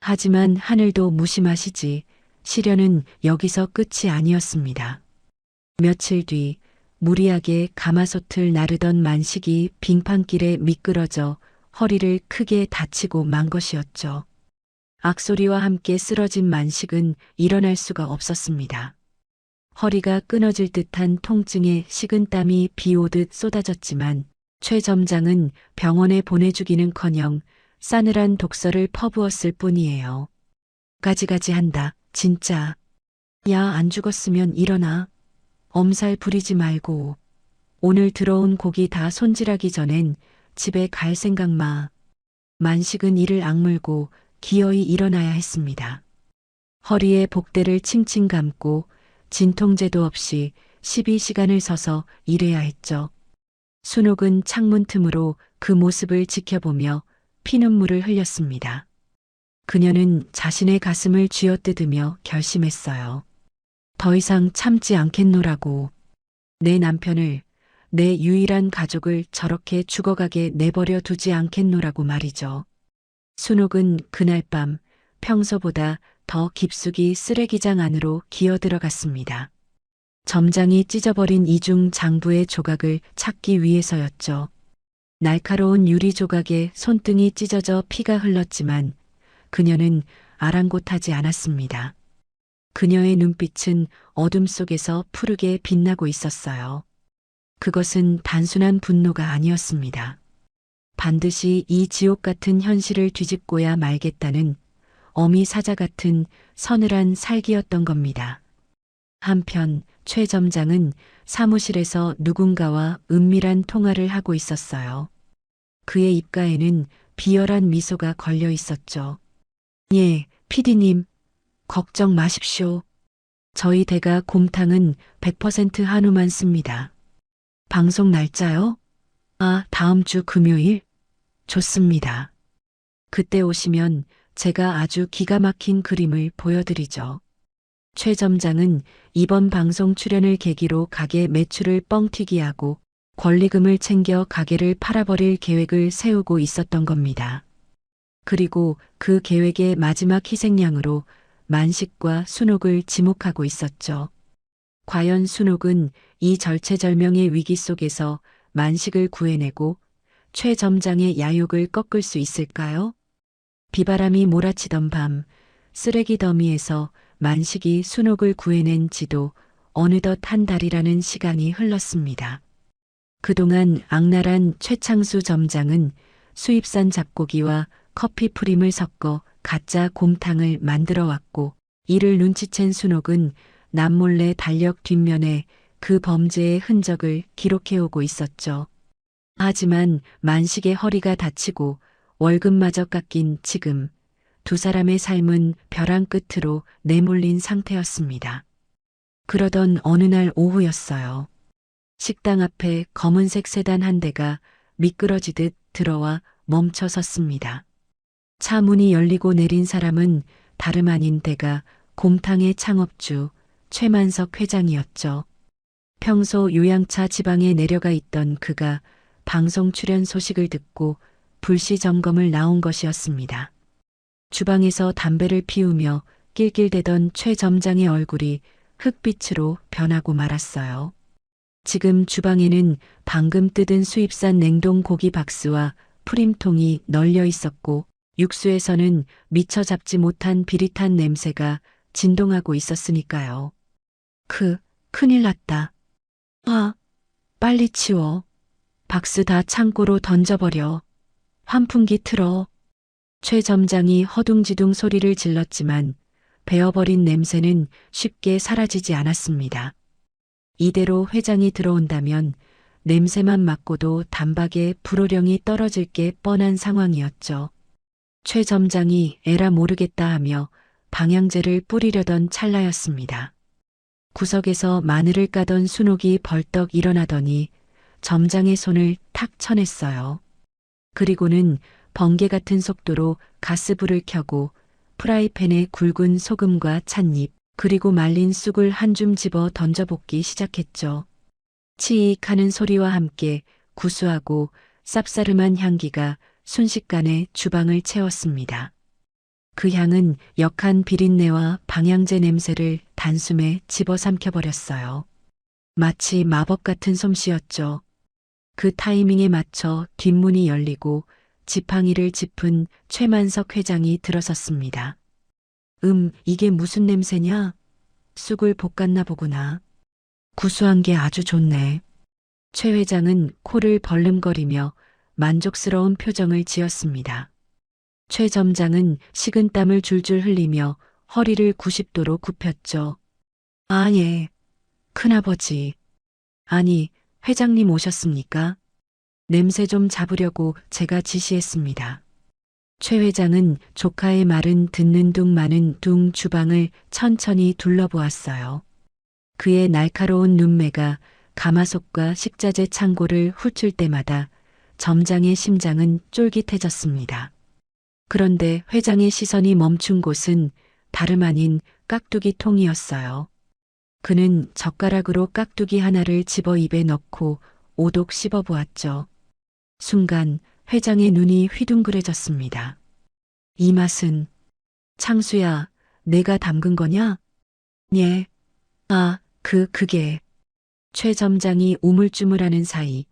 하지만 하늘도 무심하시지 시련은 여기서 끝이 아니었습니다. 며칠 뒤 무리하게 가마솥을 나르던 만식이 빙판길에 미끄러져 허리를 크게 다치고 만 것이었죠. 악소리와 함께 쓰러진 만식은 일어날 수가 없었습니다. 허리가 끊어질 듯한 통증에 식은땀이 비 오듯 쏟아졌지만 최 점장은 병원에 보내주기는커녕 싸늘한 독서를 퍼부었을 뿐이에요. 가지가지 한다, 진짜. 야, 안 죽었으면 일어나. 엄살 부리지 말고. 오늘 들어온 고기 다 손질하기 전엔 집에 갈 생각 마. 만식은 이를 악물고 기어이 일어나야 했습니다. 허리에 복대를 칭칭 감고 진통제도 없이 12시간을 서서 일해야 했죠. 순옥은 창문 틈으로 그 모습을 지켜보며 피눈물을 흘렸습니다. 그녀는 자신의 가슴을 쥐어뜯으며 결심했어요. 더 이상 참지 않겠노라고. 내 남편을, 내 유일한 가족을 저렇게 죽어가게 내버려 두지 않겠노라고 말이죠. 순옥은 그날 밤 평소보다 더 깊숙이 쓰레기장 안으로 기어들어갔습니다. 점장이 찢어버린 이중 장부의 조각을 찾기 위해서였죠. 날카로운 유리 조각에 손등이 찢어져 피가 흘렀지만 그녀는 아랑곳하지 않았습니다. 그녀의 눈빛은 어둠 속에서 푸르게 빛나고 있었어요. 그것은 단순한 분노가 아니었습니다. 반드시 이 지옥 같은 현실을 뒤집고야 말겠다는 어미 사자 같은 서늘한 살기였던 겁니다. 한편 최 점장은 사무실에서 누군가와 은밀한 통화를 하고 있었어요. 그의 입가에는 비열한 미소가 걸려 있었죠. 예, PD님, 걱정 마십시오. 저희 대가 곰탕은 100% 한우만 씁니다. 방송 날짜요? 아, 다음 주 금요일? 좋습니다. 그때 오시면 제가 아주 기가 막힌 그림을 보여드리죠. 최 점장은 이번 방송 출연을 계기로 가게 매출을 뻥튀기하고 권리금을 챙겨 가게를 팔아버릴 계획을 세우고 있었던 겁니다. 그리고 그 계획의 마지막 희생양으로 만식과 순옥을 지목하고 있었죠. 과연 순옥은 이 절체절명의 위기 속에서 만식을 구해내고 최 점장의 야욕을 꺾을 수 있을까요? 비바람이 몰아치던 밤, 쓰레기 더미에서 만식이 순옥을 구해낸 지도 어느덧 한 달이라는 시간이 흘렀습니다. 그동안 악랄한 최창수 점장은 수입산 잡고기와 커피 프림을 섞어 가짜 곰탕을 만들어 왔고, 이를 눈치챈 순옥은 남몰래 달력 뒷면에 그 범죄의 흔적을 기록해오고 있었죠. 하지만 만식의 허리가 다치고 월급마저 깎인 지금 두 사람의 삶은 벼랑 끝으로 내몰린 상태였습니다. 그러던 어느 날 오후였어요. 식당 앞에 검은색 세단 한 대가 미끄러지듯 들어와 멈춰 섰습니다. 차 문이 열리고 내린 사람은 다름 아닌 데가 곰탕의 창업주 최만석 회장이었죠. 평소 요양차 지방에 내려가 있던 그가 방송 출연 소식을 듣고 불시 점검을 나온 것이었습니다. 주방에서 담배를 피우며 낄낄대던 최 점장의 얼굴이 흑빛으로 변하고 말았어요. 지금 주방에는 방금 뜯은 수입산 냉동 고기 박스와 프림통이 널려 있었고, 육수에서는 미처 잡지 못한 비릿한 냄새가 진동하고 있었으니까요. 큰일 났다. 빨리 치워. 박스 다 창고로 던져버려. 환풍기 틀어. 최 점장이 허둥지둥 소리를 질렀지만 베어버린 냄새는 쉽게 사라지지 않았습니다. 이대로 회장이 들어온다면 냄새만 맡고도 단박에 불호령이 떨어질 게 뻔한 상황이었죠. 최 점장이 에라 모르겠다 하며 방향제를 뿌리려던 찰나였습니다. 구석에서 마늘을 까던 순옥이 벌떡 일어나더니 점장의 손을 탁 쳐냈어요. 그리고는 번개 같은 속도로 가스불을 켜고 프라이팬에 굵은 소금과 찻잎, 그리고 말린 쑥을 한 줌 집어 던져볶기 시작했죠. 치익하는 소리와 함께 구수하고 쌉싸름한 향기가 순식간에 주방을 채웠습니다. 그 향은 역한 비린내와 방향제 냄새를 단숨에 집어삼켜버렸어요. 마치 마법 같은 솜씨였죠. 그 타이밍에 맞춰 뒷문이 열리고 지팡이를 짚은 최만석 회장이 들어섰습니다. 이게 무슨 냄새냐? 쑥을 볶았나 보구나. 구수한 게 아주 좋네. 최 회장은 코를 벌름거리며 만족스러운 표정을 지었습니다. 최 점장은 식은땀을 줄줄 흘리며 허리를 90도로 굽혔죠. 예. 큰아버지. 아니, 회장님 오셨습니까? 냄새 좀 잡으려고 제가 지시했습니다. 최 회장은 조카의 말은 듣는 둥 마는 둥 주방을 천천히 둘러보았어요. 그의 날카로운 눈매가 가마솥과 식자재 창고를 훑을 때마다 점장의 심장은 쫄깃해졌습니다. 그런데 회장의 시선이 멈춘 곳은 다름 아닌 깍두기 통이었어요. 그는 젓가락으로 깍두기 하나를 집어 입에 넣고 오독 씹어보았죠. 순간 회장의 눈이 휘둥그레졌습니다. 이 맛은, 창수야, 내가 담근 거냐? 예. 그게. 최 점장이 우물쭈물하는 사이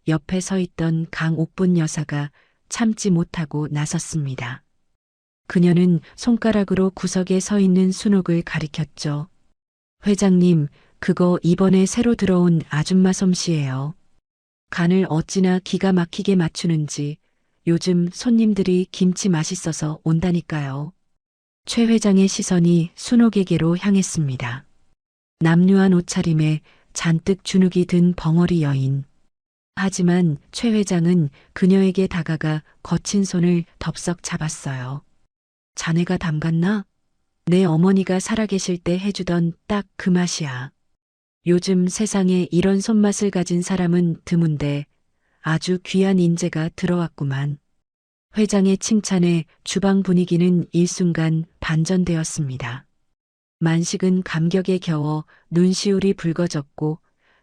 옆에 서 있던 강옥분 여사가 참지 못하고 나섰습니다. 그녀는 손가락으로 구석에 서 있는 순옥을 가리켰죠. 회장님, 그거 이번에 새로 들어온 아줌마 솜씨예요. 간을 어찌나 기가 막히게 맞추는지 요즘 손님들이 김치 맛있어서 온다니까요. 최 회장의 시선이 순옥에게로 향했습니다. 남루한 옷차림에 잔뜩 주눅이 든 벙어리 여인. 하지만 최 회장은 그녀에게 다가가 거친 손을 덥석 잡았어요. 자네가 담갔나? 내 어머니가 살아계실 때 해주던 딱 그 맛이야. 요즘 세상에 이런 손맛을 가진 사람은 드문데 아주 귀한 인재가 들어왔구만. 회장의 칭찬에 주방 분위기는 일순간 반전되었습니다. 만식은 감격에 겨워 눈시울이 붉어졌고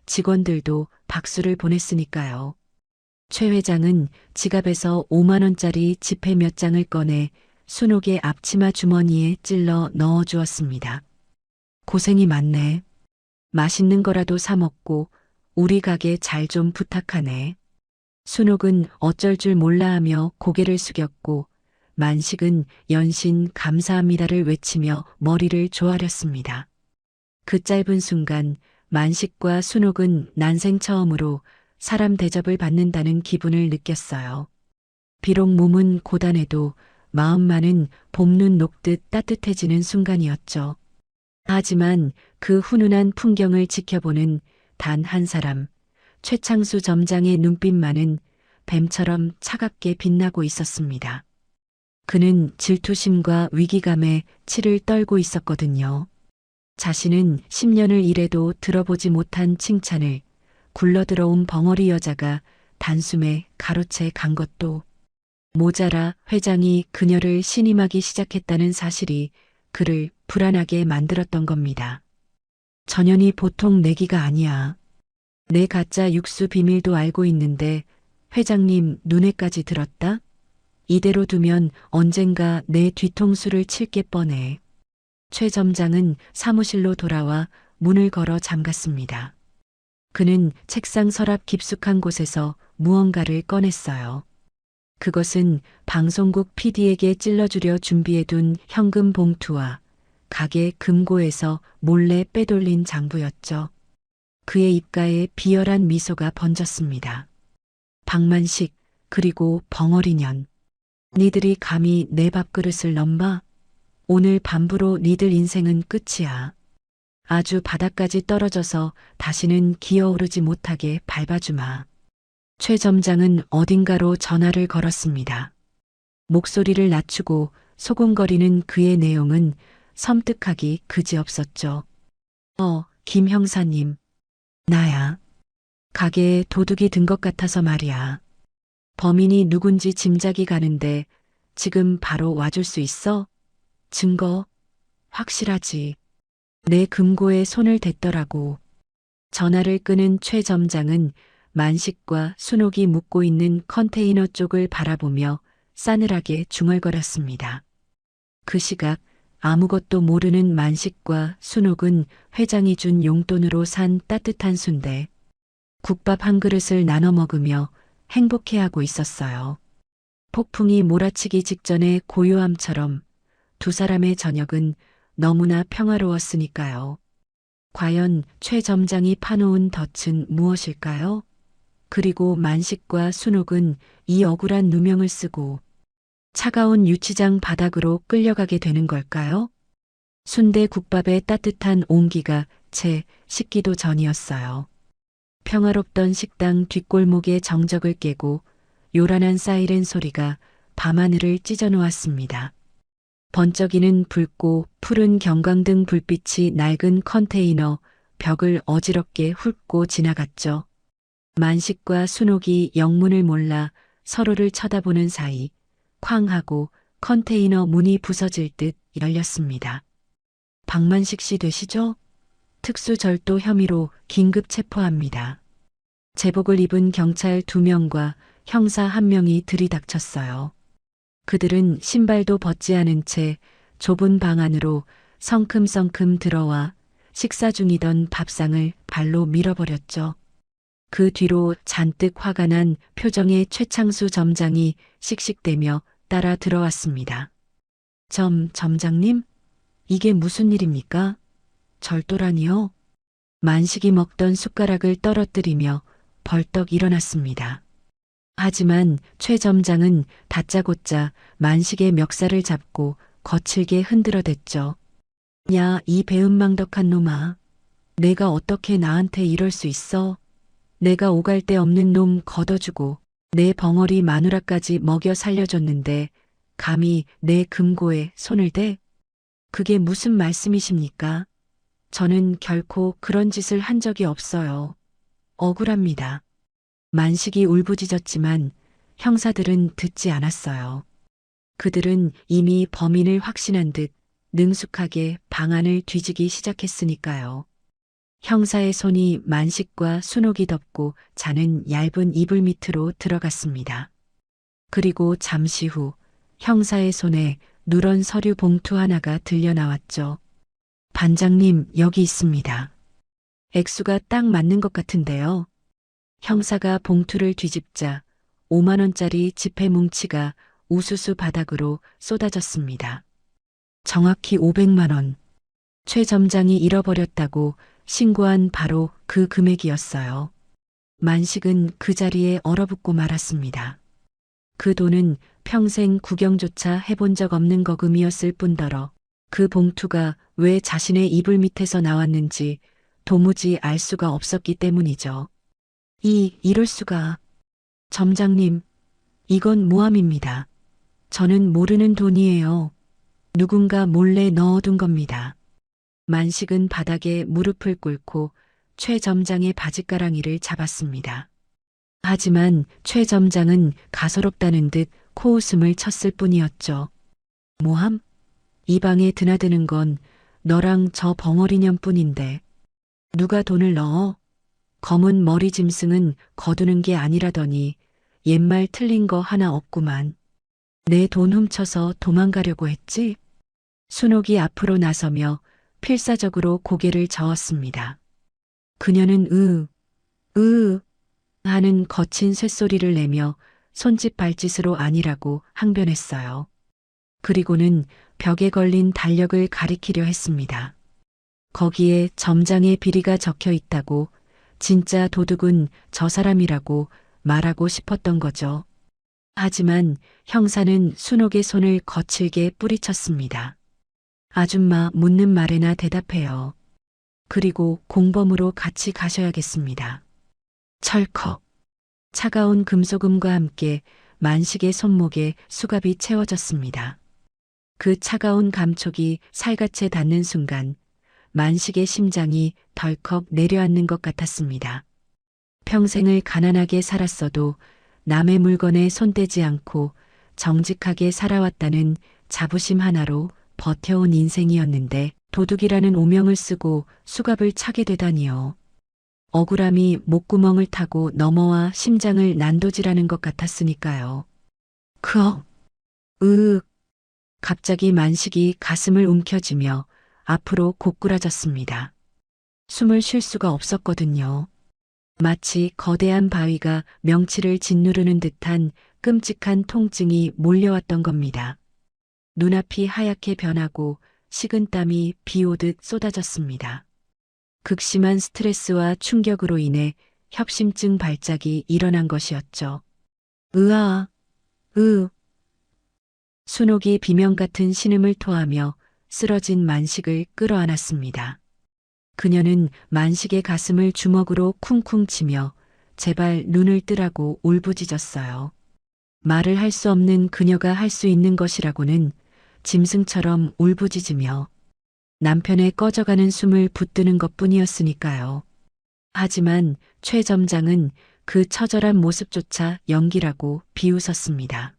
직원들도 박수를 보냈으니까요. 최 회장은 지갑에서 5만 원짜리 지폐 몇 장을 꺼내 순옥의 앞치마 주머니에 찔러 넣어주었습니다. 고생이 많네. 맛있는 거라도 사 먹고 우리 가게 잘 좀 부탁하네. 순옥은 어쩔 줄 몰라 하며 고개를 숙였고 만식은 연신 감사합니다를 외치며 머리를 조아렸습니다. 그 짧은 순간 만식과 순옥은 난생 처음으로 사람 대접을 받는다는 기분을 느꼈어요. 비록 몸은 고단해도 마음만은 봄눈 녹듯 따뜻해지는 순간이었죠. 하지만 그 훈훈한 풍경을 지켜보는 단 한 사람, 최창수 점장의 눈빛만은 뱀처럼 차갑게 빛나고 있었습니다. 그는 질투심과 위기감에 치를 떨고 있었거든요. 자신은 10년을 일해도 들어보지 못한 칭찬을 굴러들어온 벙어리 여자가 단숨에 가로채 간 것도 모자라 회장이 그녀를 신임하기 시작했다는 사실이 그를 불안하게 만들었던 겁니다. 전현이 보통 내기가 아니야. 내 가짜 육수 비밀도 알고 있는데 회장님 눈에까지 들었다? 이대로 두면 언젠가 내 뒤통수를 칠 게 뻔해. 최 점장은 사무실로 돌아와 문을 걸어 잠갔습니다. 그는 책상 서랍 깊숙한 곳에서 무언가를 꺼냈어요. 그것은 방송국 PD에게 찔러주려 준비해둔 현금 봉투와 가게 금고에서 몰래 빼돌린 장부였죠. 그의 입가에 비열한 미소가 번졌습니다. 박만식, 그리고 벙어리년. 니들이 감히 내 밥그릇을 넘봐? 오늘 밤부로 니들 인생은 끝이야. 아주 바닥까지 떨어져서 다시는 기어오르지 못하게 밟아주마. 최 점장은 어딘가로 전화를 걸었습니다. 목소리를 낮추고 소곤거리는 그의 내용은 섬뜩하기 그지없었죠. 김 형사님. 나야. 가게에 도둑이 든 것 같아서 말이야. 범인이 누군지 짐작이 가는데 지금 바로 와줄 수 있어? 증거? 확실하지. 내 금고에 손을 댔더라고. 전화를 끄는 최 점장은 만식과 순옥이 묵고 있는 컨테이너 쪽을 바라보며 싸늘하게 중얼거렸습니다. 그 시각 아무것도 모르는 만식과 순옥은 회장이 준 용돈으로 산 따뜻한 순대, 국밥 한 그릇을 나눠 먹으며 행복해하고 있었어요. 폭풍이 몰아치기 직전의 고요함처럼 두 사람의 저녁은 너무나 평화로웠으니까요. 과연 최 점장이 파놓은 덫은 무엇일까요? 그리고 만식과 순옥은 이 억울한 누명을 쓰고 차가운 유치장 바닥으로 끌려가게 되는 걸까요? 순대 국밥의 따뜻한 온기가 채 식기도 전이었어요. 평화롭던 식당 뒷골목의 정적을 깨고 요란한 사이렌 소리가 밤하늘을 찢어놓았습니다. 번쩍이는 붉고 푸른 경광등 불빛이 낡은 컨테이너 벽을 어지럽게 훑고 지나갔죠. 만식과 순옥이 영문을 몰라 서로를 쳐다보는 사이 쾅 하고 컨테이너 문이 부서질 듯 열렸습니다. 박만식 씨 되시죠? 특수절도 혐의로 긴급 체포합니다. 제복을 입은 경찰 2명과 형사 1명이 들이닥쳤어요. 그들은 신발도 벗지 않은 채 좁은 방 안으로 성큼성큼 들어와 식사 중이던 밥상을 발로 밀어버렸죠. 그 뒤로 잔뜩 화가 난 표정의 최창수 점장이 씩씩대며 따라 들어왔습니다. 점장님? 이게 무슨 일입니까? 절도라니요? 만식이 먹던 숟가락을 떨어뜨리며 벌떡 일어났습니다. 하지만 최 점장은 다짜고짜 만식의 멱살을 잡고 거칠게 흔들어댔죠. 야, 이 배은망덕한 놈아. 내가 어떻게 나한테 이럴 수 있어? 내가 오갈 데 없는 놈 걷어주고 내 벙어리 마누라까지 먹여 살려줬는데 감히 내 금고에 손을 대? 그게 무슨 말씀이십니까? 저는 결코 그런 짓을 한 적이 없어요. 억울합니다. 만식이 울부짖었지만 형사들은 듣지 않았어요. 그들은 이미 범인을 확신한 듯 능숙하게 방안을 뒤지기 시작했으니까요. 형사의 손이 만식과 순옥이 덮고 자는 얇은 이불 밑으로 들어갔습니다. 그리고 잠시 후 형사의 손에 누런 서류 봉투 하나가 들려 나왔죠. 반장님, 여기 있습니다. 액수가 딱 맞는 것 같은데요. 형사가 봉투를 뒤집자 5만 원짜리 지폐 뭉치가 우수수 바닥으로 쏟아졌습니다. 정확히 500만 원. 최 점장이 잃어버렸다고 신고한 바로 그 금액이었어요. 만식은 그 자리에 얼어붙고 말았습니다. 그 돈은 평생 구경조차 해본 적 없는 거금이었을 뿐더러 그 봉투가 왜 자신의 이불 밑에서 나왔는지 도무지 알 수가 없었기 때문이죠. 이럴 수가. 점장님, 이건 모함입니다. 저는 모르는 돈이에요. 누군가 몰래 넣어둔 겁니다. 만식은 바닥에 무릎을 꿇고 최 점장의 바짓가랑이를 잡았습니다. 하지만 최 점장은 가소롭다는 듯 코웃음을 쳤을 뿐이었죠. 모함? 이 방에 드나드는 건 너랑 저 벙어리년 뿐인데 누가 돈을 넣어? 검은 머리 짐승은 거두는 게 아니라더니 옛말 틀린 거 하나 없구만. 내 돈 훔쳐서 도망가려고 했지? 순옥이 앞으로 나서며 필사적으로 고개를 저었습니다. 그녀는 하는 거친 쇳소리를 내며 손짓 발짓으로 아니라고 항변했어요. 그리고는 벽에 걸린 달력을 가리키려 했습니다. 거기에 점장의 비리가 적혀 있다고 진짜 도둑은 저 사람이라고 말하고 싶었던 거죠. 하지만 형사는 순옥의 손을 거칠게 뿌리쳤습니다. 아줌마 묻는 말에나 대답해요. 그리고 공범으로 같이 가셔야겠습니다. 철컥. 차가운 금속음과 함께 만식의 손목에 수갑이 채워졌습니다. 그 차가운 감촉이 살갗에 닿는 순간 만식의 심장이 덜컥 내려앉는 것 같았습니다. 평생을 가난하게 살았어도 남의 물건에 손대지 않고 정직하게 살아왔다는 자부심 하나로 버텨온 인생이었는데 도둑이라는 오명을 쓰고 수갑을 차게 되다니요. 억울함이 목구멍을 타고 넘어와 심장을 난도질하는 것 같았으니까요. 갑자기 만식이 가슴을 움켜쥐며 앞으로 고꾸라졌습니다. 숨을 쉴 수가 없었거든요. 마치 거대한 바위가 명치를 짓누르는 듯한 끔찍한 통증이 몰려왔던 겁니다. 눈앞이 하얗게 변하고 식은땀이 비 오듯 쏟아졌습니다. 극심한 스트레스와 충격으로 인해 협심증 발작이 일어난 것이었죠. 순옥이 비명 같은 신음을 토하며 쓰러진 만식을 끌어안았습니다. 그녀는 만식의 가슴을 주먹으로 쿵쿵 치며 제발 눈을 뜨라고 울부짖었어요. 말을 할 수 없는 그녀가 할 수 있는 것이라고는 짐승처럼 울부짖으며 남편의 꺼져가는 숨을 붙드는 것뿐이었으니까요. 하지만 최 점장은 그 처절한 모습조차 연기라고 비웃었습니다.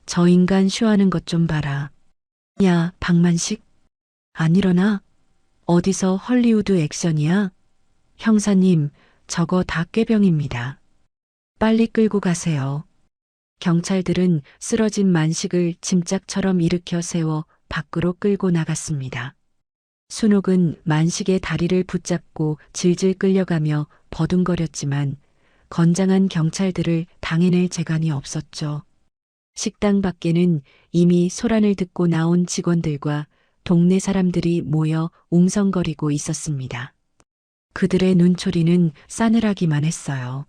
저 인간 쇼하는 것 좀 봐라. 야, 박만식? 안 일어나? 어디서 헐리우드 액션이야? 형사님, 저거 다 꾀병입니다. 빨리 끌고 가세요. 경찰들은 쓰러진 만식을 짐짝처럼 일으켜 세워 밖으로 끌고 나갔습니다. 순옥은 만식의 다리를 붙잡고 질질 끌려가며 버둥거렸지만 건장한 경찰들을 당해낼 재간이 없었죠. 식당 밖에는 이미 소란을 듣고 나온 직원들과 동네 사람들이 모여 웅성거리고 있었습니다. 그들의 눈초리는 싸늘하기만 했어요.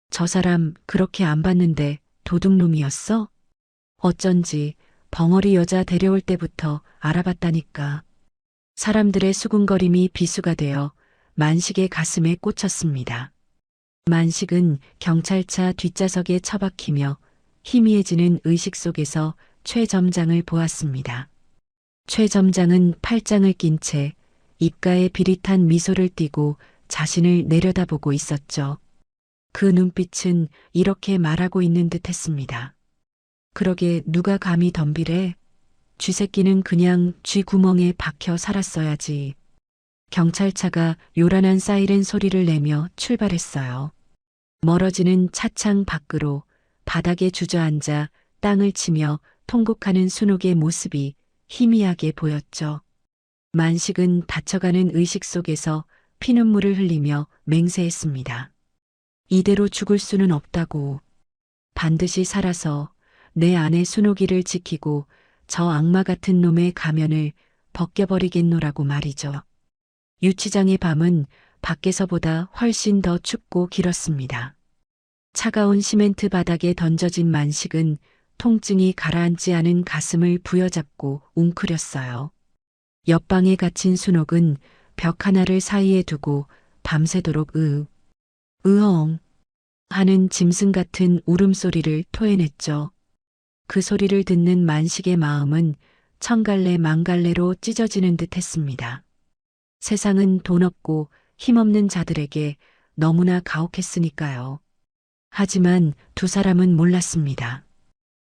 저 사람 그렇게 안 봤는데 도둑놈이었어? 어쩐지 벙어리 여자 데려올 때부터 알아봤다니까. 사람들의 수군거림이 비수가 되어 만식의 가슴에 꽂혔습니다. 만식은 경찰차 뒷좌석에 처박히며 희미해지는 의식 속에서 최 점장을 보았습니다. 최 점장은 팔짱을 낀 채 입가에 비릿한 미소를 띠고 자신을 내려다보고 있었죠. 그 눈빛은 이렇게 말하고 있는 듯 했습니다. 그러게 누가 감히 덤비래? 쥐새끼는 그냥 쥐 구멍에 박혀 살았어야지. 경찰차가 요란한 사이렌 소리를 내며 출발했어요. 멀어지는 차창 밖으로 바닥에 주저앉아 땅을 치며 통곡하는 순옥의 모습이 희미하게 보였죠. 만식은 다쳐가는 의식 속에서 피눈물을 흘리며 맹세했습니다. 이대로 죽을 수는 없다고. 반드시 살아서 내 아내 순옥이를 지키고 저 악마 같은 놈의 가면을 벗겨버리겠노라고 말이죠. 유치장의 밤은 밖에서보다 훨씬 더 춥고 길었습니다. 차가운 시멘트 바닥에 던져진 만식은 통증이 가라앉지 않은 가슴을 부여잡고 웅크렸어요. 옆방에 갇힌 순옥은 벽 하나를 사이에 두고 밤새도록 으엉 하는 짐승 같은 울음소리를 토해냈죠. 그 소리를 듣는 만식의 마음은 천갈래 만갈래로 찢어지는 듯 했습니다. 세상은 돈 없고 힘없는 자들에게 너무나 가혹했으니까요. 하지만 두 사람은 몰랐습니다.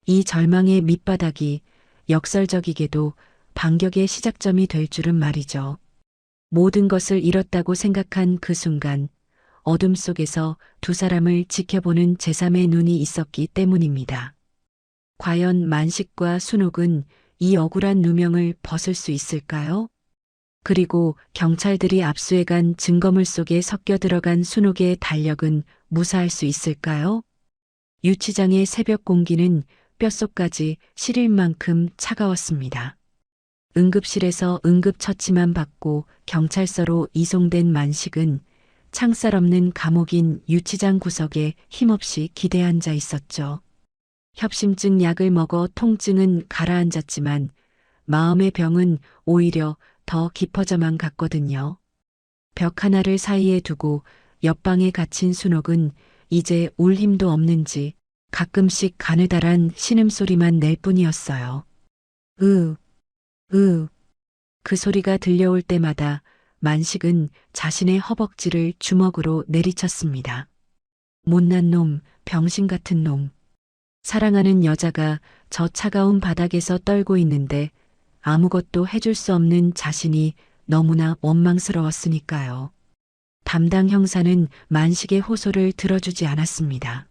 이 절망의 밑바닥이 역설적이게도 반격의 시작점이 될 줄은 말이죠. 모든 것을 잃었다고 생각한 그 순간 어둠 속에서 두 사람을 지켜보는 제3의 눈이 있었기 때문입니다. 과연 만식과 순옥은 이 억울한 누명을 벗을 수 있을까요? 그리고 경찰들이 압수해간 증거물 속에 섞여 들어간 순옥의 달력은 무사할 수 있을까요? 유치장의 새벽 공기는 뼛속까지 시릴 만큼 차가웠습니다. 응급실에서 응급처치만 받고 경찰서로 이송된 만식은 창살 없는 감옥인 유치장 구석에 힘없이 기대앉아 있었죠. 협심증 약을 먹어 통증은 가라앉았지만 마음의 병은 오히려 더 깊어져만 갔거든요. 벽 하나를 사이에 두고 옆방에 갇힌 순옥은 이제 울 힘도 없는지 가끔씩 가느다란 신음소리만 낼 뿐이었어요. 그 소리가 들려올 때마다 만식은 자신의 허벅지를 주먹으로 내리쳤습니다. 못난 놈, 병신 같은 놈. 사랑하는 여자가 저 차가운 바닥에서 떨고 있는데 아무것도 해줄 수 없는 자신이 너무나 원망스러웠으니까요. 담당 형사는 만식의 호소를 들어주지 않았습니다.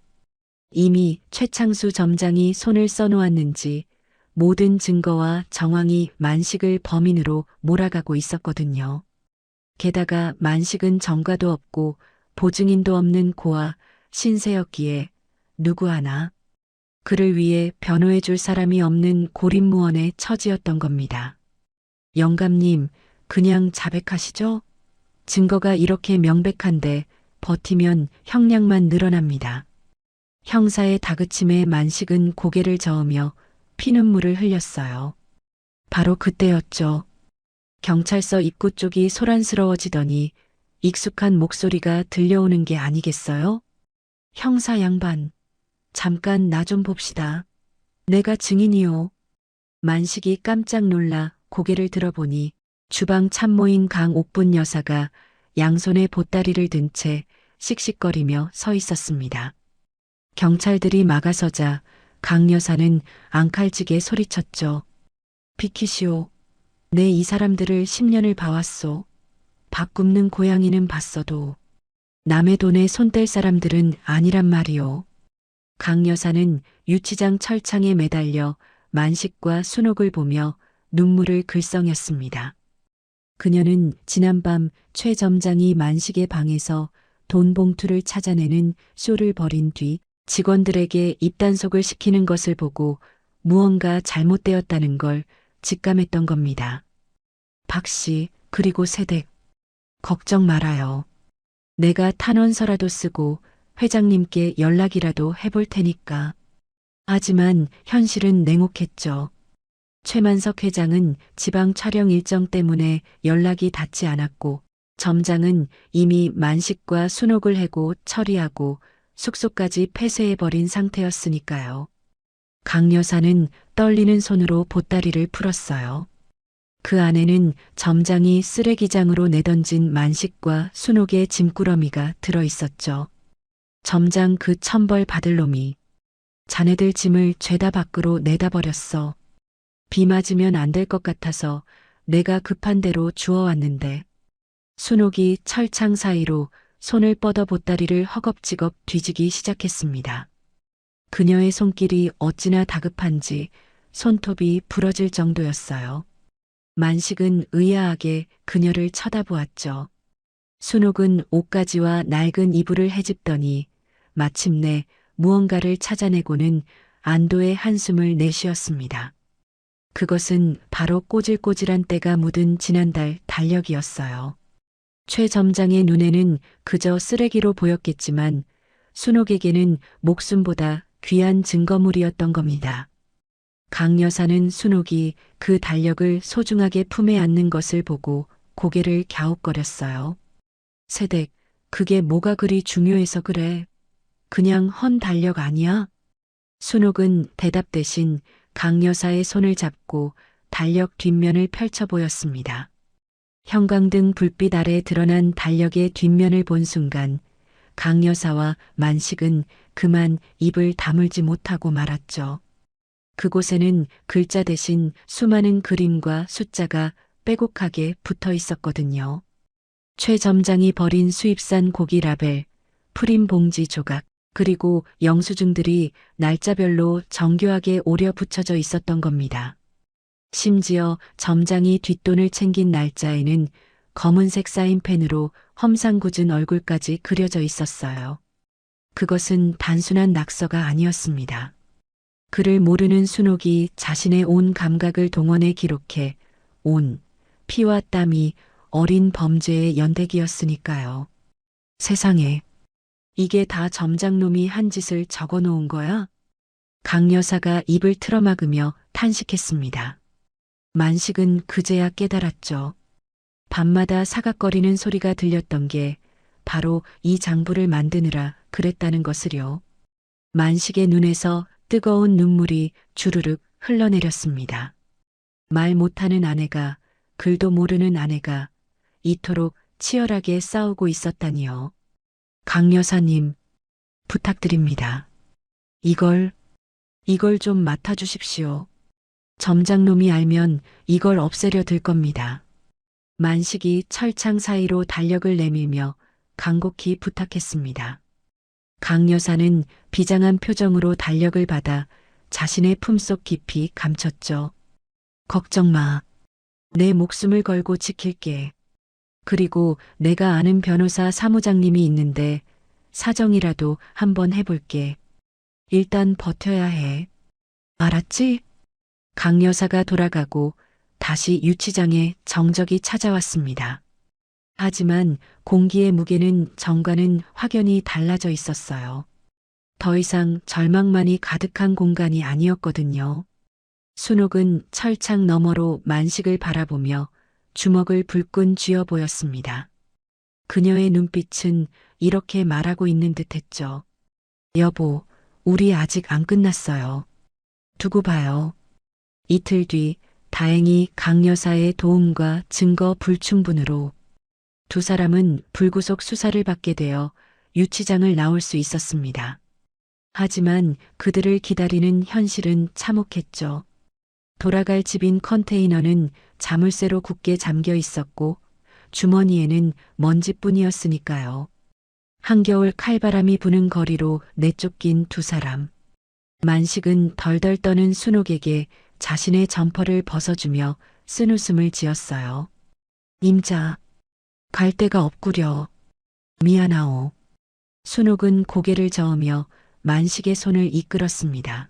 이미 최창수 점장이 손을 써놓았는지 모든 증거와 정황이 만식을 범인으로 몰아가고 있었거든요. 게다가 만식은 전과도 없고 보증인도 없는 고아 신세였기에 누구 하나 그를 위해 변호해 줄 사람이 없는 고립무원의 처지였던 겁니다. 영감님, 그냥 자백하시죠? 증거가 이렇게 명백한데 버티면 형량만 늘어납니다. 형사의 다그침에 만식은 고개를 저으며 피눈물을 흘렸어요. 바로 그때였죠. 경찰서 입구 쪽이 소란스러워지더니 익숙한 목소리가 들려오는 게 아니겠어요? 형사 양반, 잠깐 나 좀 봅시다. 내가 증인이요. 만식이 깜짝 놀라 고개를 들어보니 주방 참모인 강옥분 여사가 양손에 보따리를 든 채 씩씩거리며 서 있었습니다. 경찰들이 막아서자 강 여사는 앙칼지게 소리쳤죠. 비키시오. 내 이 사람들을 10년을 봐왔소. 밥 굽는 고양이는 봤어도 남의 돈에 손 뗄 사람들은 아니란 말이오. 강 여사는 유치장 철창에 매달려 만식과 순옥을 보며 눈물을 글썽였습니다. 그녀는 지난밤 최 점장이 만식의 방에서 돈 봉투를 찾아내는 쇼를 벌인 뒤 직원들에게 입단속을 시키는 것을 보고 무언가 잘못되었다는 걸 직감했던 겁니다. 박 씨, 그리고 세댁, 걱정 말아요. 내가 탄원서라도 쓰고 회장님께 연락이라도 해볼 테니까. 하지만 현실은 냉혹했죠. 최만석 회장은 지방 촬영 일정 때문에 연락이 닿지 않았고 점장은 이미 만식과 순옥을 해고 처리하고 숙소까지 폐쇄해버린 상태였으니까요. 강 여사는 떨리는 손으로 보따리를 풀었어요. 그 안에는 점장이 쓰레기장으로 내던진 만식과 순옥의 짐꾸러미가 들어있었죠. 점장 그 천벌 받을 놈이 자네들 짐을 죄다 밖으로 내다버렸어. 비 맞으면 안 될 것 같아서 내가 급한 대로 주워왔는데. 순옥이 철창 사이로 손을 뻗어 보따리를 허겁지겁 뒤지기 시작했습니다. 그녀의 손길이 어찌나 다급한지 손톱이 부러질 정도였어요. 만식은 의아하게 그녀를 쳐다보았죠. 순옥은 옷가지와 낡은 이불을 헤집더니 마침내 무언가를 찾아내고는 안도의 한숨을 내쉬었습니다. 그것은 바로 꼬질꼬질한 때가 묻은 지난달 달력이었어요. 최 점장의 눈에는 그저 쓰레기로 보였겠지만 순옥에게는 목숨보다 귀한 증거물이었던 겁니다. 강 여사는 순옥이 그 달력을 소중하게 품에 안는 것을 보고 고개를 갸웃거렸어요. 세댁, 그게 뭐가 그리 중요해서 그래? 그냥 헌 달력 아니야? 순옥은 대답 대신 강 여사의 손을 잡고 달력 뒷면을 펼쳐 보였습니다. 형광등 불빛 아래 드러난 달력의 뒷면을 본 순간 강 여사와 만식은 그만 입을 다물지 못하고 말았죠. 그곳에는 글자 대신 수많은 그림과 숫자가 빼곡하게 붙어 있었거든요. 최 점장이 버린 수입산 고기 라벨, 프림 봉지 조각, 그리고 영수증들이 날짜별로 정교하게 오려 붙여져 있었던 겁니다. 심지어 점장이 뒷돈을 챙긴 날짜에는 검은색 사인펜으로 험상궂은 얼굴까지 그려져 있었어요. 그것은 단순한 낙서가 아니었습니다. 그를 모르는 순옥이 자신의 온 감각을 동원해 기록해 온 피와 땀이 어린 범죄의 연대기였으니까요. 세상에, 이게 다 점장놈이 한 짓을 적어 놓은 거야? 강 여사가 입을 틀어막으며 탄식했습니다. 만식은 그제야 깨달았죠. 밤마다 사각거리는 소리가 들렸던 게 바로 이 장부를 만드느라 그랬다는 것을요. 만식의 눈에서 뜨거운 눈물이 주르륵 흘러내렸습니다. 말 못하는 아내가, 글도 모르는 아내가 이토록 치열하게 싸우고 있었다니요. 강 여사님, 부탁드립니다. 이걸 좀 맡아주십시오. 점장놈이 알면 이걸 없애려 들 겁니다. 만식이 철창 사이로 달력을 내밀며 간곡히 부탁했습니다. 강 여사는 비장한 표정으로 달력을 받아 자신의 품속 깊이 감췄죠. 걱정 마. 내 목숨을 걸고 지킬게. 그리고 내가 아는 변호사 사무장님이 있는데 사정이라도 한번 해볼게. 일단 버텨야 해. 알았지? 강 여사가 돌아가고 다시 유치장에 정적이 찾아왔습니다. 하지만 공기의 무게는 전과는 확연히 달라져 있었어요. 더 이상 절망만이 가득한 공간이 아니었거든요. 순옥은 철창 너머로 만식을 바라보며 주먹을 불끈 쥐어 보였습니다. 그녀의 눈빛은 이렇게 말하고 있는 듯했죠. 여보, 우리 아직 안 끝났어요. 두고 봐요. 이틀 뒤 다행히 강 여사의 도움과 증거 불충분으로 두 사람은 불구속 수사를 받게 되어 유치장을 나올 수 있었습니다. 하지만 그들을 기다리는 현실은 참혹했죠. 돌아갈 집인 컨테이너는 자물쇠로 굳게 잠겨 있었고 주머니에는 먼지뿐이었으니까요. 한겨울 칼바람이 부는 거리로 내쫓긴 두 사람. 만식은 덜덜 떠는 순옥에게 자신의 점퍼를 벗어주며 쓴웃음을 지었어요. 임자, 갈 데가 없구려. 미안하오. 순옥은 고개를 저으며 만식의 손을 이끌었습니다.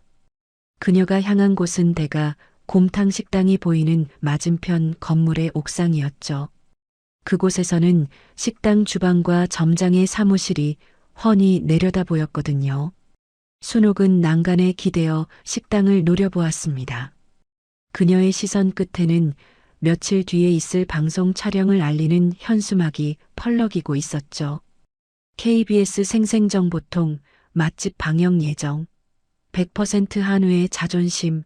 그녀가 향한 곳은 대가 곰탕 식당이 보이는 맞은편 건물의 옥상이었죠. 그곳에서는 식당 주방과 점장의 사무실이 훤히 내려다 보였거든요. 순옥은 난간에 기대어 식당을 노려보았습니다. 그녀의 시선 끝에는 며칠 뒤에 있을 방송 촬영을 알리는 현수막이 펄럭이고 있었죠. KBS 생생정보통 맛집 방영 예정. 100% 한우의 자존심.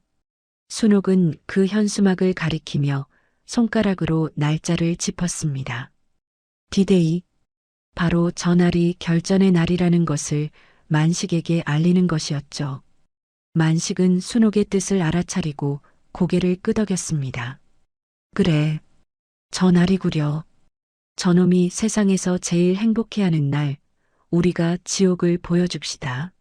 순옥은 그 현수막을 가리키며 손가락으로 날짜를 짚었습니다. 디데이. 바로 전날이 결전의 날이라는 것을 만식에게 알리는 것이었죠. 만식은 순옥의 뜻을 알아차리고 고개를 끄덕였습니다. 그래, 전날이구려. 저놈이 세상에서 제일 행복해하는 날, 우리가 지옥을 보여줍시다.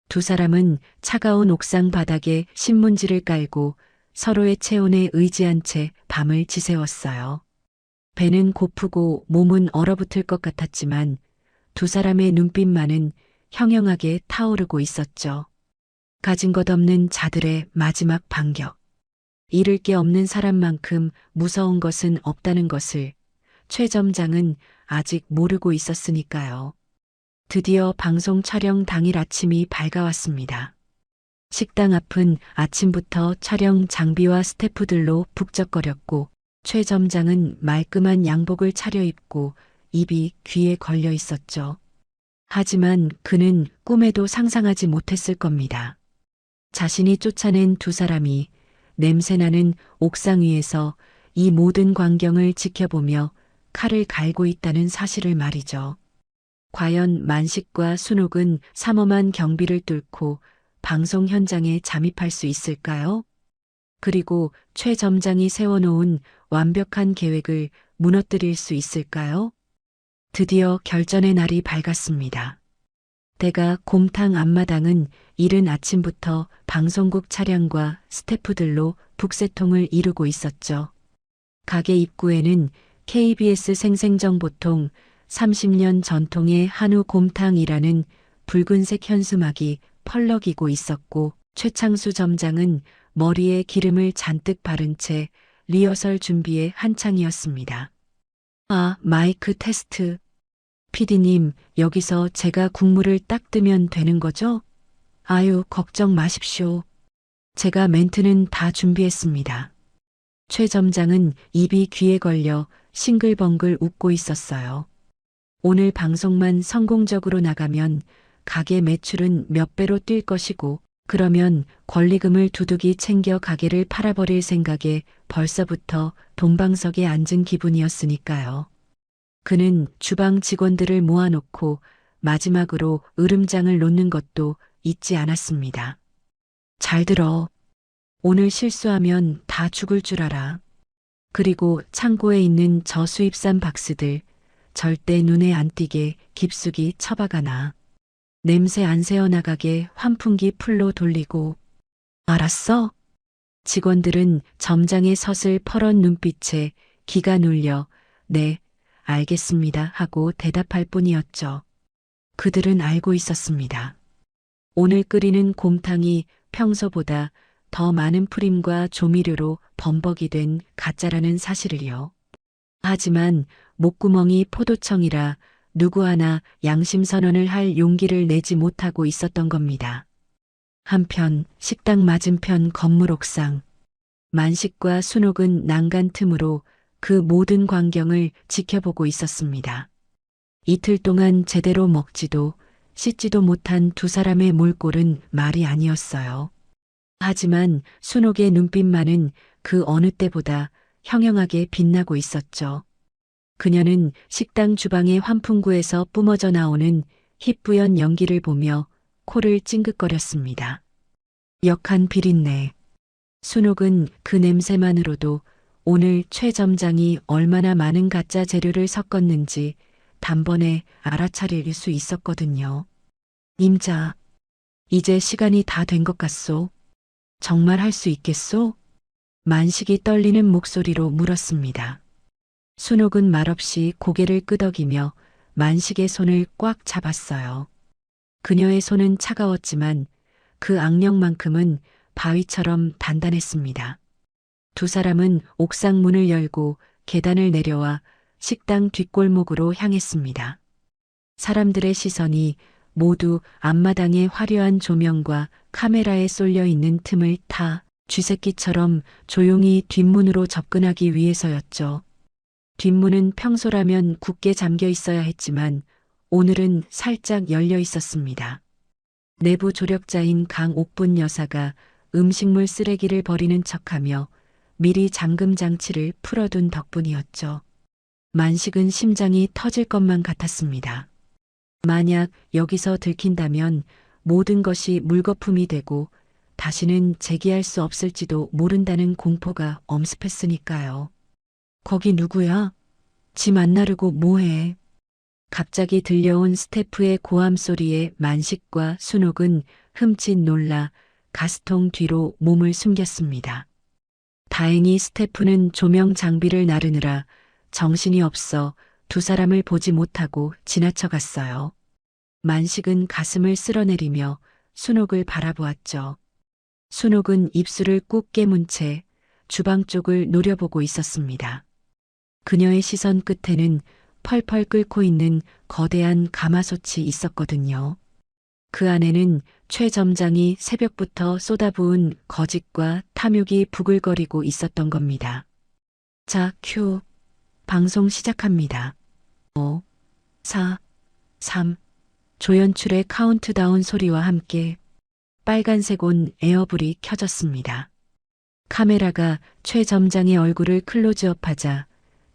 두 사람은 차가운 옥상 바닥에 신문지를 깔고 서로의 체온에 의지한 채 밤을 지새웠어요. 배는 고프고 몸은 얼어붙을 것 같았지만 두 사람의 눈빛만은 형형하게 타오르고 있었죠. 가진 것 없는 자들의 마지막 반격. 잃을 게 없는 사람만큼 무서운 것은 없다는 것을 최 점장은 아직 모르고 있었으니까요. 드디어 방송 촬영 당일 아침이 밝아왔습니다. 식당 앞은 아침부터 촬영 장비와 스태프들로 북적거렸고 최 점장은 말끔한 양복을 차려입고 입이 귀에 걸려 있었죠. 하지만 그는 꿈에도 상상하지 못했을 겁니다. 자신이 쫓아낸 두 사람이 냄새나는 옥상 위에서 이 모든 광경을 지켜보며 칼을 갈고 있다는 사실을 말이죠. 과연 만식과 순옥은 삼엄한 경비를 뚫고 방송 현장에 잠입할 수 있을까요? 그리고 최 점장이 세워놓은 완벽한 계획을 무너뜨릴 수 있을까요? 드디어 결전의 날이 밝았습니다. 대가 곰탕 앞마당은 이른 아침부터 방송국 차량과 스태프들로 북새통을 이루고 있었죠. 가게 입구에는 KBS 생생정보통 30년 전통의 한우 곰탕이라는 붉은색 현수막이 펄럭이고 있었고 최창수 점장은 머리에 기름을 잔뜩 바른 채 리허설 준비에 한창이었습니다. 아, 마이크 테스트. PD님, 여기서 제가 국물을 딱 뜨면 되는 거죠? 아유, 걱정 마십시오. 제가 멘트는 다 준비했습니다. 최 점장은 입이 귀에 걸려 싱글벙글 웃고 있었어요. 오늘 방송만 성공적으로 나가면 가게 매출은 몇 배로 뛸 것이고 그러면 권리금을 두둑이 챙겨 가게를 팔아버릴 생각에 벌써부터 동방석에 앉은 기분이었으니까요. 그는 주방 직원들을 모아놓고 마지막으로 으름장을 놓는 것도 잊지 않았습니다. 잘 들어. 오늘 실수하면 다 죽을 줄 알아. 그리고 창고에 있는 저 수입산 박스들 절대 눈에 안 띄게 깊숙이 처박아놔. 냄새 안 새어나가게 환풍기 풀로 돌리고. 알았어? 직원들은 점장의 서슬 퍼런 눈빛에 기가 눌려 네, 알겠습니다 하고 대답할 뿐이었죠. 그들은 알고 있었습니다. 오늘 끓이는 곰탕이 평소보다 더 많은 프림과 조미료로 범벅이 된 가짜라는 사실을요. 하지만 목구멍이 포도청이라 누구 하나 양심 선언을 할 용기를 내지 못하고 있었던 겁니다. 한편 식당 맞은편 건물 옥상 만식과 순옥은 난간 틈으로 그 모든 광경을 지켜보고 있었습니다. 이틀 동안 제대로 먹지도 씻지도 못한 두 사람의 몰골은 말이 아니었어요. 하지만 순옥의 눈빛만은 그 어느 때보다 형형하게 빛나고 있었죠. 그녀는 식당 주방의 환풍구에서 뿜어져 나오는 희뿌연 연기를 보며 코를 찡긋거렸습니다. 역한 비린내. 순옥은 그 냄새만으로도 오늘 최 점장이 얼마나 많은 가짜 재료를 섞었는지 단번에 알아차릴 수 있었거든요. 임자, 이제 시간이 다 된 것 같소? 정말 할 수 있겠소? 만식이 떨리는 목소리로 물었습니다. 순옥은 말없이 고개를 끄덕이며 만식의 손을 꽉 잡았어요. 그녀의 손은 차가웠지만 그 악령만큼은 바위처럼 단단했습니다. 두 사람은 옥상 문을 열고 계단을 내려와 식당 뒷골목으로 향했습니다. 사람들의 시선이 모두 앞마당의 화려한 조명과 카메라에 쏠려 있는 틈을 타 쥐새끼처럼 조용히 뒷문으로 접근하기 위해서였죠. 뒷문은 평소라면 굳게 잠겨 있어야 했지만 오늘은 살짝 열려 있었습니다. 내부 조력자인 강옥분 여사가 음식물 쓰레기를 버리는 척하며 미리 잠금 장치를 풀어둔 덕분이었죠. 만식은 심장이 터질 것만 같았습니다. 만약 여기서 들킨다면 모든 것이 물거품이 되고 다시는 재기할 수 없을지도 모른다는 공포가 엄습했으니까요. 거기 누구야? 지 안 나르고 뭐해? 갑자기 들려온 스태프의 고함 소리에 만식과 순옥은 흠칫 놀라 가스통 뒤로 몸을 숨겼습니다. 다행히 스태프는 조명 장비를 나르느라 정신이 없어 두 사람을 보지 못하고 지나쳐갔어요. 만식은 가슴을 쓸어내리며 순옥을 바라보았죠. 순옥은 입술을 꾹 깨문 채 주방 쪽을 노려보고 있었습니다. 그녀의 시선 끝에는 펄펄 끓고 있는 거대한 가마솥이 있었거든요. 그 안에는 최 점장이 새벽부터 쏟아부은 거짓과 탐욕이 부글거리고 있었던 겁니다. 자, 큐. 방송 시작합니다. 5, 4, 3. 조연출의 카운트다운 소리와 함께 빨간색 온 에어불이 켜졌습니다. 카메라가 최 점장의 얼굴을 클로즈업하자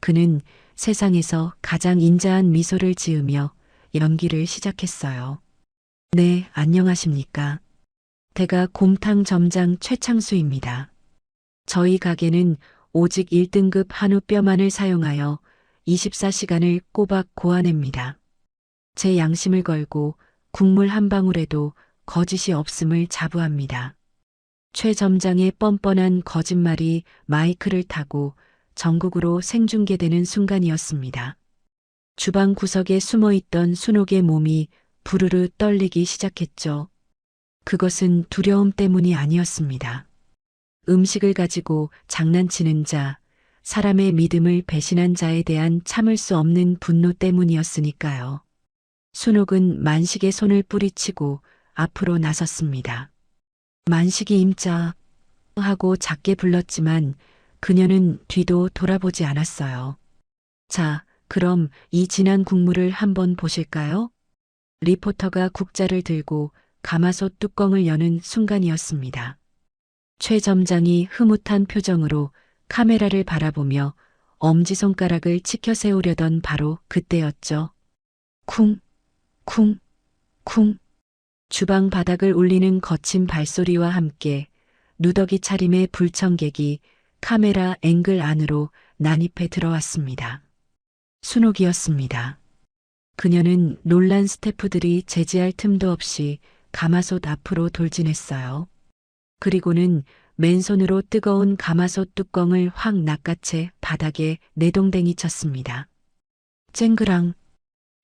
그는 세상에서 가장 인자한 미소를 지으며 연기를 시작했어요. 네, 안녕하십니까. 대가 곰탕 점장 최창수입니다. 저희 가게는 오직 1등급 한우 뼈만을 사용하여 24시간을 꼬박 고아냅니다. 제 양심을 걸고 국물 한 방울에도 거짓이 없음을 자부합니다. 최 점장의 뻔뻔한 거짓말이 마이크를 타고 전국으로 생중계되는 순간이었습니다. 주방 구석에 숨어있던 순옥의 몸이 부르르 떨리기 시작했죠. 그것은 두려움 때문이 아니었습니다. 음식을 가지고 장난치는 자, 사람의 믿음을 배신한 자에 대한 참을 수 없는 분노 때문이었으니까요. 순옥은 만식의 손을 뿌리치고 앞으로 나섰습니다. 만식이 임자 하고 작게 불렀지만 그녀는 뒤도 돌아보지 않았어요. 자, 그럼 이 진한 국물을 한번 보실까요? 리포터가 국자를 들고 가마솥 뚜껑을 여는 순간이었습니다. 최 점장이 흐뭇한 표정으로 카메라를 바라보며 엄지손가락을 치켜 세우려던 바로 그때였죠. 쿵, 쿵, 쿵. 주방 바닥을 울리는 거친 발소리와 함께 누더기 차림의 불청객이 카메라 앵글 안으로 난입해 들어왔습니다. 순옥이었습니다. 그녀는 놀란 스태프들이 제지할 틈도 없이 가마솥 앞으로 돌진했어요. 그리고는 맨손으로 뜨거운 가마솥 뚜껑을 확 낚아채 바닥에 내동댕이 쳤습니다. 쨍그랑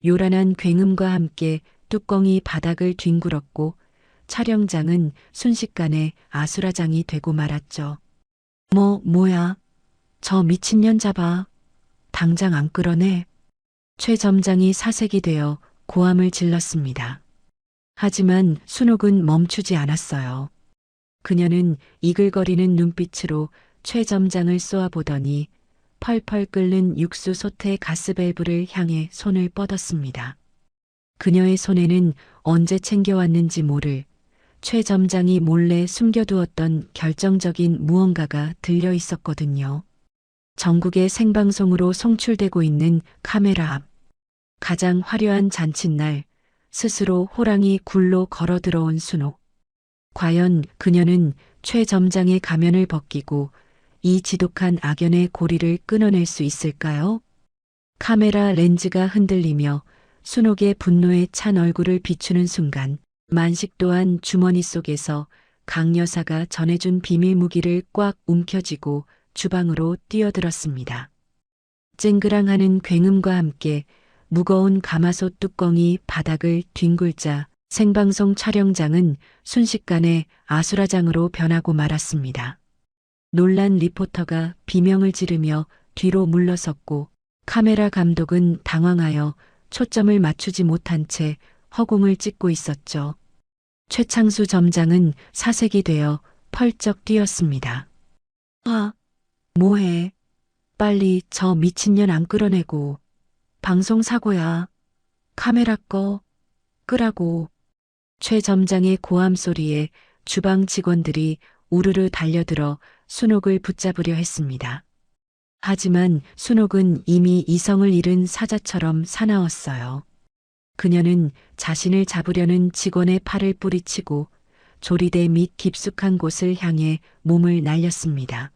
요란한 굉음과 함께 뚜껑이 바닥을 뒹굴었고 촬영장은 순식간에 아수라장이 되고 말았죠. 뭐야? 저 미친년 잡아. 당장 안 끌어내. 최 점장이 사색이 되어 고함을 질렀습니다. 하지만 순옥은 멈추지 않았어요. 그녀는 이글거리는 눈빛으로 최 점장을 쏘아보더니 펄펄 끓는 육수 솥의 가스밸브를 향해 손을 뻗었습니다. 그녀의 손에는 언제 챙겨왔는지 모를 최 점장이 몰래 숨겨두었던 결정적인 무언가가 들려 있었거든요. 전국의 생방송으로 송출되고 있는 카메라 앞. 가장 화려한 잔칫날, 스스로 호랑이 굴로 걸어 들어온 순옥. 과연 그녀는 최 점장의 가면을 벗기고 이 지독한 악연의 고리를 끊어낼 수 있을까요? 카메라 렌즈가 흔들리며 순옥의 분노에 찬 얼굴을 비추는 순간 만식 또한 주머니 속에서 강 여사가 전해준 비밀 무기를 꽉 움켜쥐고 주방으로 뛰어들었습니다. 쨍그랑하는 굉음과 함께 무거운 가마솥 뚜껑이 바닥을 뒹굴자 생방송 촬영장은 순식간에 아수라장으로 변하고 말았습니다. 놀란 리포터가 비명을 지르며 뒤로 물러섰고 카메라 감독은 당황하여 초점을 맞추지 못한 채 허공을 찍고 있었죠. 최창수 점장은 사색이 되어 펄쩍 뛰었습니다. 아, 뭐해? 빨리 저 미친년 안 끌어내고. 방송 사고야. 카메라 끄라고. 최 점장의 고함 소리에 주방 직원들이 우르르 달려들어 순옥을 붙잡으려 했습니다. 하지만 순옥은 이미 이성을 잃은 사자처럼 사나웠어요. 그녀는 자신을 잡으려는 직원의 팔을 뿌리치고 조리대 밑 깊숙한 곳을 향해 몸을 날렸습니다.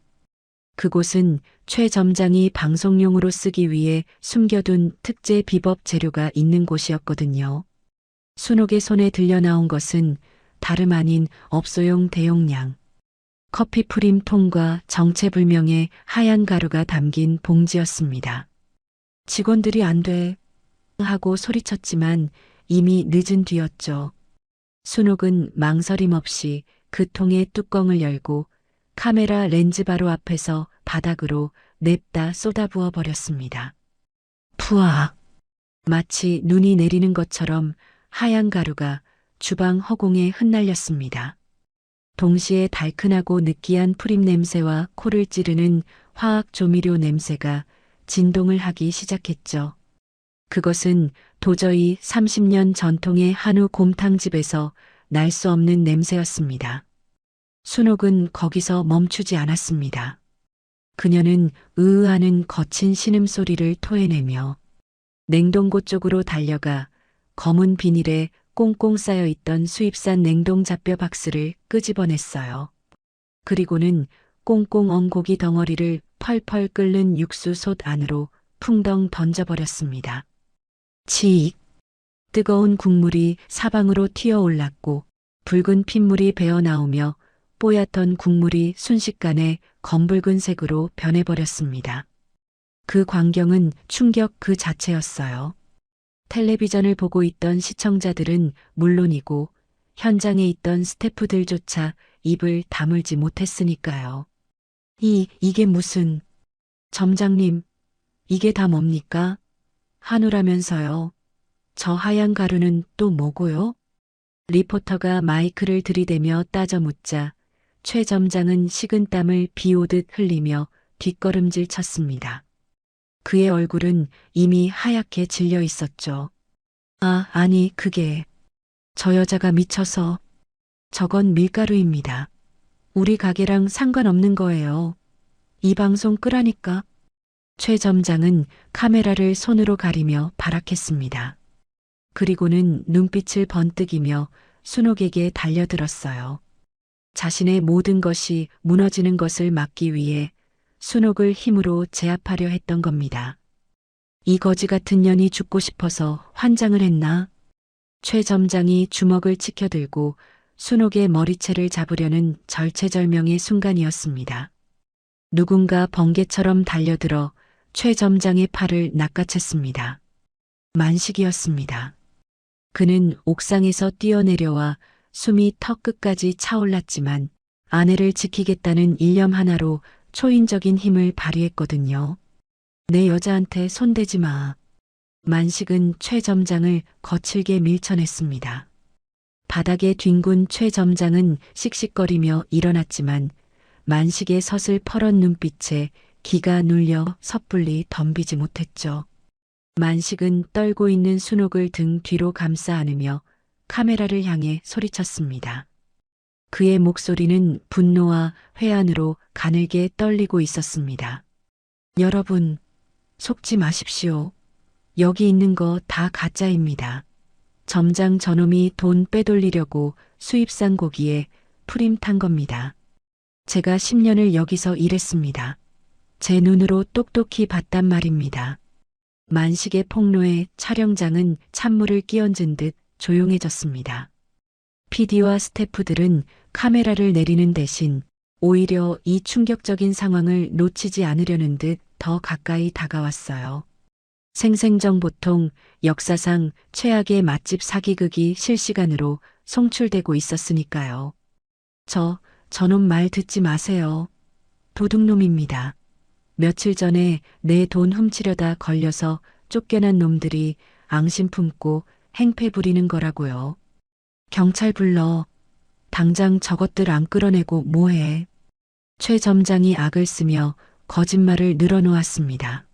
그곳은 최 점장이 방송용으로 쓰기 위해 숨겨둔 특제 비법 재료가 있는 곳이었거든요. 순옥의 손에 들려 나온 것은 다름 아닌 업소용 대용량. 커피 프림 통과 정체불명의 하얀 가루가 담긴 봉지였습니다. 직원들이 안 돼 하고 소리쳤지만 이미 늦은 뒤였죠. 순옥은 망설임 없이 그 통의 뚜껑을 열고 카메라 렌즈 바로 앞에서 바닥으로 냅다 쏟아부어 버렸습니다. 푸악! 마치 눈이 내리는 것처럼 하얀 가루가 주방 허공에 흩날렸습니다. 동시에 달큰하고 느끼한 풀잎 냄새와 코를 찌르는 화학 조미료 냄새가 진동을 하기 시작했죠. 그것은 도저히 30년 전통의 한우 곰탕집에서 날 수 없는 냄새였습니다. 순옥은 거기서 멈추지 않았습니다. 그녀는 으으하는 거친 신음소리를 토해내며 냉동고 쪽으로 달려가 검은 비닐에 꽁꽁 쌓여 있던 수입산 냉동 잡뼈 박스를 끄집어냈어요. 그리고는 꽁꽁 언 고기 덩어리를 펄펄 끓는 육수솥 안으로 풍덩 던져버렸습니다. 치익! 뜨거운 국물이 사방으로 튀어올랐고 붉은 핏물이 배어나오며 뽀얗던 국물이 순식간에 검붉은 색으로 변해버렸습니다. 그 광경은 충격 그 자체였어요. 텔레비전을 보고 있던 시청자들은 물론이고 현장에 있던 스태프들조차 입을 다물지 못했으니까요. 이게 무슨... 점장님, 이게 다 뭡니까? 한우라면서요. 저 하얀 가루는 또 뭐고요? 리포터가 마이크를 들이대며 따져 묻자 최 점장은 식은땀을 비오듯 흘리며 뒷걸음질 쳤습니다. 그의 얼굴은 이미 하얗게 질려 있었죠. 아니 그게 저 여자가 미쳐서 저건 밀가루입니다. 우리 가게랑 상관없는 거예요. 이 방송 끄라니까. 최 점장은 카메라를 손으로 가리며 발악했습니다. 그리고는 눈빛을 번뜩이며 순옥에게 달려들었어요. 자신의 모든 것이 무너지는 것을 막기 위해 순옥을 힘으로 제압하려 했던 겁니다. 이 거지 같은 년이 죽고 싶어서 환장을 했나? 최 점장이 주먹을 치켜들고 순옥의 머리채를 잡으려는 절체절명의 순간이었습니다. 누군가 번개처럼 달려들어 최 점장의 팔을 낚아챘습니다. 만식이었습니다. 그는 옥상에서 뛰어내려와 숨이 턱 끝까지 차올랐지만 아내를 지키겠다는 일념 하나로 초인적인 힘을 발휘했거든요. 내 여자한테 손대지 마. 만식은 최 점장을 거칠게 밀쳐냈습니다. 바닥에 뒹군 최 점장은 씩씩거리며 일어났지만 만식의 서슬 퍼런 눈빛에 기가 눌려 섣불리 덤비지 못했죠. 만식은 떨고 있는 순옥을 등 뒤로 감싸 안으며 카메라를 향해 소리쳤습니다. 그의 목소리는 분노와 회한으로 가늘게 떨리고 있었습니다. 여러분, 속지 마십시오. 여기 있는 거 다 가짜입니다. 점장 저놈이 돈 빼돌리려고 수입산 고기에 프림 탄 겁니다. 제가 10년을 여기서 일했습니다. 제 눈으로 똑똑히 봤단 말입니다. 만식의 폭로에 촬영장은 찬물을 끼얹은 듯 조용해졌습니다. PD와 스태프들은 카메라를 내리는 대신 오히려 이 충격적인 상황을 놓치지 않으려는 듯 더 가까이 다가왔어요. 생생정보통 역사상 최악의 맛집 사기극이 실시간으로 송출되고 있었으니까요. 저놈 말 듣지 마세요. 도둑놈입니다. 며칠 전에 내 돈 훔치려다 걸려서 쫓겨난 놈들이 앙심 품고 행패 부리는 거라고요. 경찰 불러. 당장 저것들 안 끌어내고 뭐해. 최 점장이 악을 쓰며 거짓말을 늘어놓았습니다.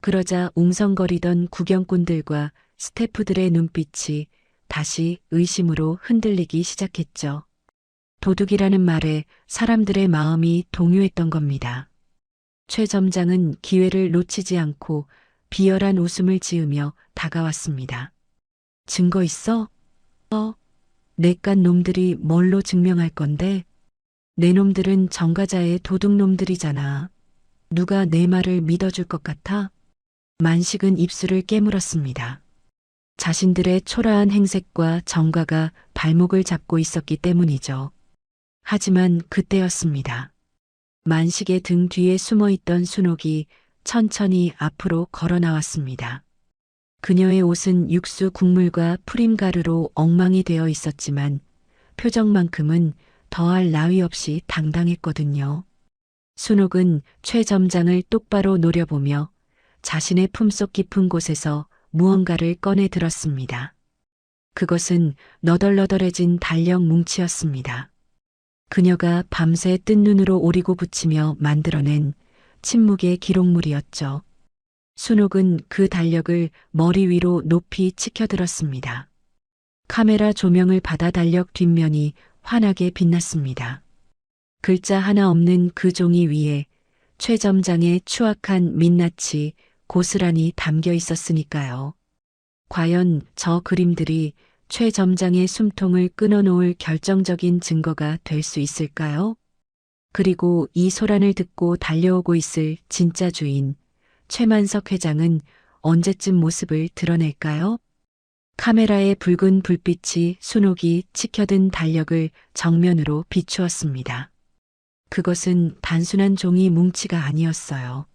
그러자 웅성거리던 구경꾼들과 스태프들의 눈빛이 다시 의심으로 흔들리기 시작했죠. 도둑이라는 말에 사람들의 마음이 동요했던 겁니다. 최 점장은 기회를 놓치지 않고 비열한 웃음을 지으며 다가왔습니다. 증거 있어? 내깟 놈들이 뭘로 증명할 건데? 내 놈들은 정가자의 도둑놈들이잖아. 누가 내 말을 믿어줄 것 같아? 만식은 입술을 깨물었습니다. 자신들의 초라한 행색과 정가가 발목을 잡고 있었기 때문이죠. 하지만 그때였습니다. 만식의 등 뒤에 숨어있던 순옥이 천천히 앞으로 걸어 나왔습니다. 그녀의 옷은 육수 국물과 프림가루로 엉망이 되어 있었지만 표정만큼은 더할 나위 없이 당당했거든요. 순옥은 최 점장을 똑바로 노려보며 자신의 품속 깊은 곳에서 무언가를 꺼내 들었습니다. 그것은 너덜너덜해진 달력 뭉치였습니다. 그녀가 밤새 뜬 눈으로 오리고 붙이며 만들어낸 침묵의 기록물이었죠. 순옥은 그 달력을 머리 위로 높이 치켜들었습니다. 카메라 조명을 받아 달력 뒷면이 환하게 빛났습니다. 글자 하나 없는 그 종이 위에 최 점장의 추악한 민낯이 고스란히 담겨 있었으니까요. 과연 저 그림들이 최 점장의 숨통을 끊어놓을 결정적인 증거가 될 수 있을까요? 그리고 이 소란을 듣고 달려오고 있을 진짜 주인, 최만석 회장은 언제쯤 모습을 드러낼까요? 카메라의 붉은 불빛이 순옥이 치켜든 달력을 정면으로 비추었습니다. 그것은 단순한 종이 뭉치가 아니었어요.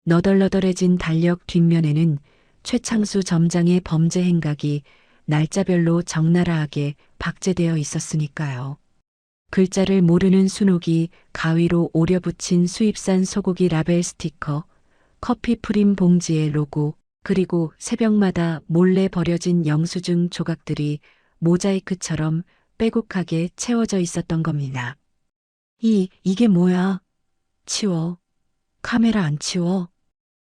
너덜너덜해진 달력 뒷면에는 최창수 점장의 범죄 행각이 날짜별로 적나라하게 박제되어 있었으니까요. 글자를 모르는 순옥이 가위로 오려붙인 수입산 소고기 라벨 스티커, 커피 프림 봉지의 로고, 그리고 새벽마다 몰래 버려진 영수증 조각들이 모자이크처럼 빼곡하게 채워져 있었던 겁니다. 이게 뭐야? 치워. 카메라 안 치워.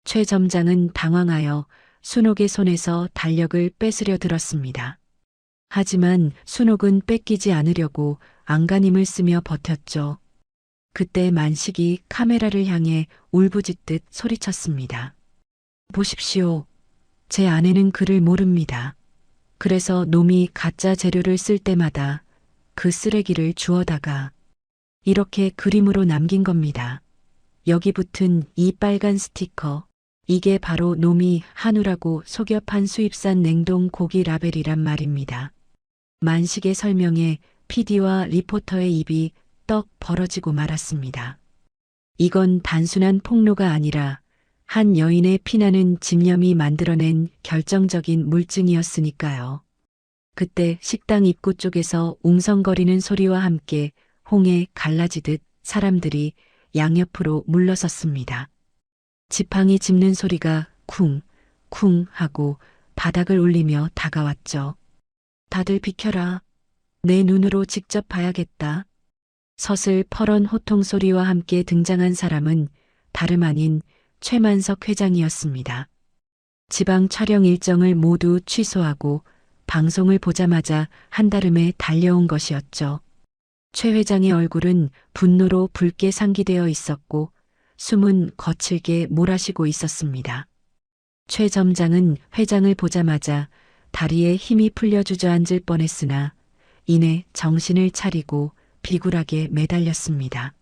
최 점장은 당황하여 순옥의 손에서 달력을 뺏으려 들었습니다. 하지만 순옥은 뺏기지 않으려고 안간힘을 쓰며 버텼죠. 그때 만식이 카메라를 향해 울부짖듯 소리쳤습니다. 보십시오. 제 아내는 글을 모릅니다. 그래서 놈이 가짜 재료를 쓸 때마다 그 쓰레기를 주워다가 이렇게 그림으로 남긴 겁니다. 여기 붙은 이 빨간 스티커, 이게 바로 놈이 한우라고 속여 판 수입산 냉동 고기 라벨이란 말입니다. 만식의 설명에 PD와 리포터의 입이 떡 벌어지고 말았습니다. 이건 단순한 폭로가 아니라 한 여인의 피나는 집념이 만들어낸 결정적인 물증이었으니까요. 그때 식당 입구 쪽에서 웅성거리는 소리와 함께 홍해 갈라지듯 사람들이 양옆으로 물러섰습니다. 지팡이 짚는 소리가 쿵, 쿵 하고 바닥을 울리며 다가왔죠. 다들 비켜라. 내 눈으로 직접 봐야겠다. 서슬 퍼런 호통 소리와 함께 등장한 사람은 다름 아닌 최만석 회장이었습니다. 지방 촬영 일정을 모두 취소하고 방송을 보자마자 한달음에 달려온 것이었죠. 최 회장의 얼굴은 분노로 붉게 상기되어 있었고 숨은 거칠게 몰아쉬고 있었습니다. 최 점장은 회장을 보자마자 다리에 힘이 풀려 주저앉을 뻔했으나 이내 정신을 차리고 비굴하게 매달렸습니다.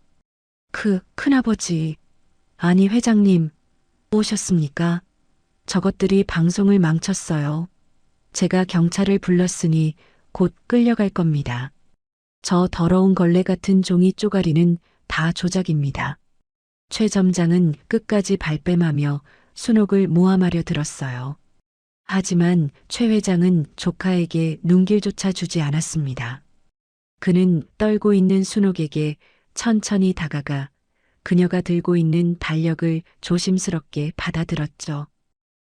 큰아버지, 아니 회장님, 오셨습니까? 저것들이 방송을 망쳤어요. 제가 경찰을 불렀으니 곧 끌려갈 겁니다. 저 더러운 걸레 같은 종이 쪼가리는 다 조작입니다. 최 점장은 끝까지 발뺌하며 순옥을 모함하려 들었어요. 하지만 최 회장은 조카에게 눈길조차 주지 않았습니다. 그는 떨고 있는 순옥에게 천천히 다가가 그녀가 들고 있는 달력을 조심스럽게 받아들었죠.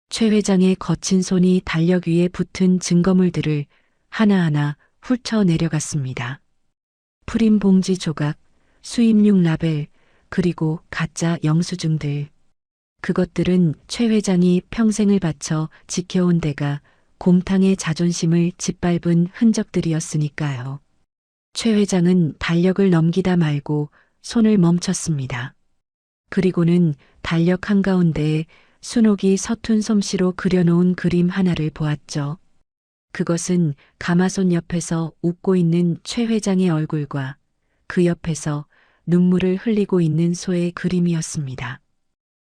최 회장의 거친 손이 달력 위에 붙은 증거물들을 하나하나 훑어 내려갔습니다. 프림 봉지 조각, 수입육 라벨, 그리고 가짜 영수증들. 그것들은 최 회장이 평생을 바쳐 지켜온 데가 곰탕의 자존심을 짓밟은 흔적들이었으니까요. 최 회장은 달력을 넘기다 말고 손을 멈췄습니다. 그리고는 달력 한가운데에 순옥이 서툰 솜씨로 그려놓은 그림 하나를 보았죠. 그것은 가마솥 옆에서 웃고 있는 최 회장의 얼굴과 그 옆에서 눈물을 흘리고 있는 소의 그림이었습니다.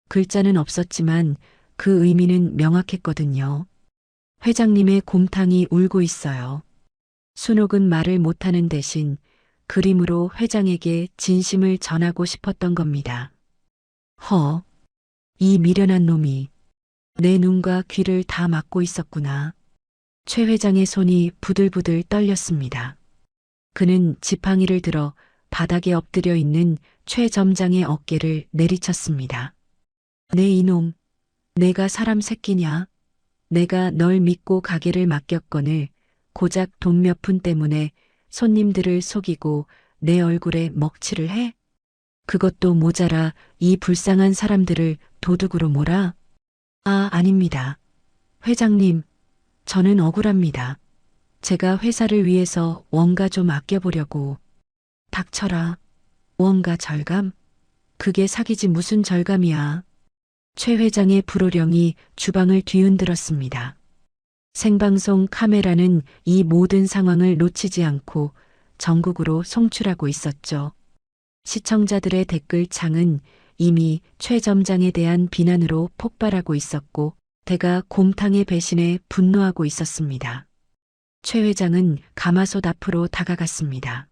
글자는 없었지만 그 의미는 명확했거든요. 회장님의 곰탕이 울고 있어요. 순옥은 말을 못하는 대신 그림으로 회장에게 진심을 전하고 싶었던 겁니다. 이 미련한 놈이 내 눈과 귀를 다 막고 있었구나. 최 회장의 손이 부들부들 떨렸습니다. 그는 지팡이를 들어 바닥에 엎드려 있는 최 점장의 어깨를 내리쳤습니다. 네 이놈, 내가 사람 새끼냐? 내가 널 믿고 가게를 맡겼거늘 고작 돈 몇 푼 때문에 손님들을 속이고 내 얼굴에 먹칠을 해? 그것도 모자라 이 불쌍한 사람들을 도둑으로 몰아? 아, 아닙니다. 회장님, 저는 억울합니다. 제가 회사를 위해서 원가 좀 아껴보려고. 닥쳐라. 원가 절감? 그게 사기지 무슨 절감이야. 최 회장의 불호령이 주방을 뒤흔들었습니다. 생방송 카메라는 이 모든 상황을 놓치지 않고 전국으로 송출하고 있었죠. 시청자들의 댓글창은 이미 최 점장에 대한 비난으로 폭발하고 있었고 대가 곰탕의 배신에 분노하고 있었습니다. 최 회장은 가마솥 앞으로 다가갔습니다.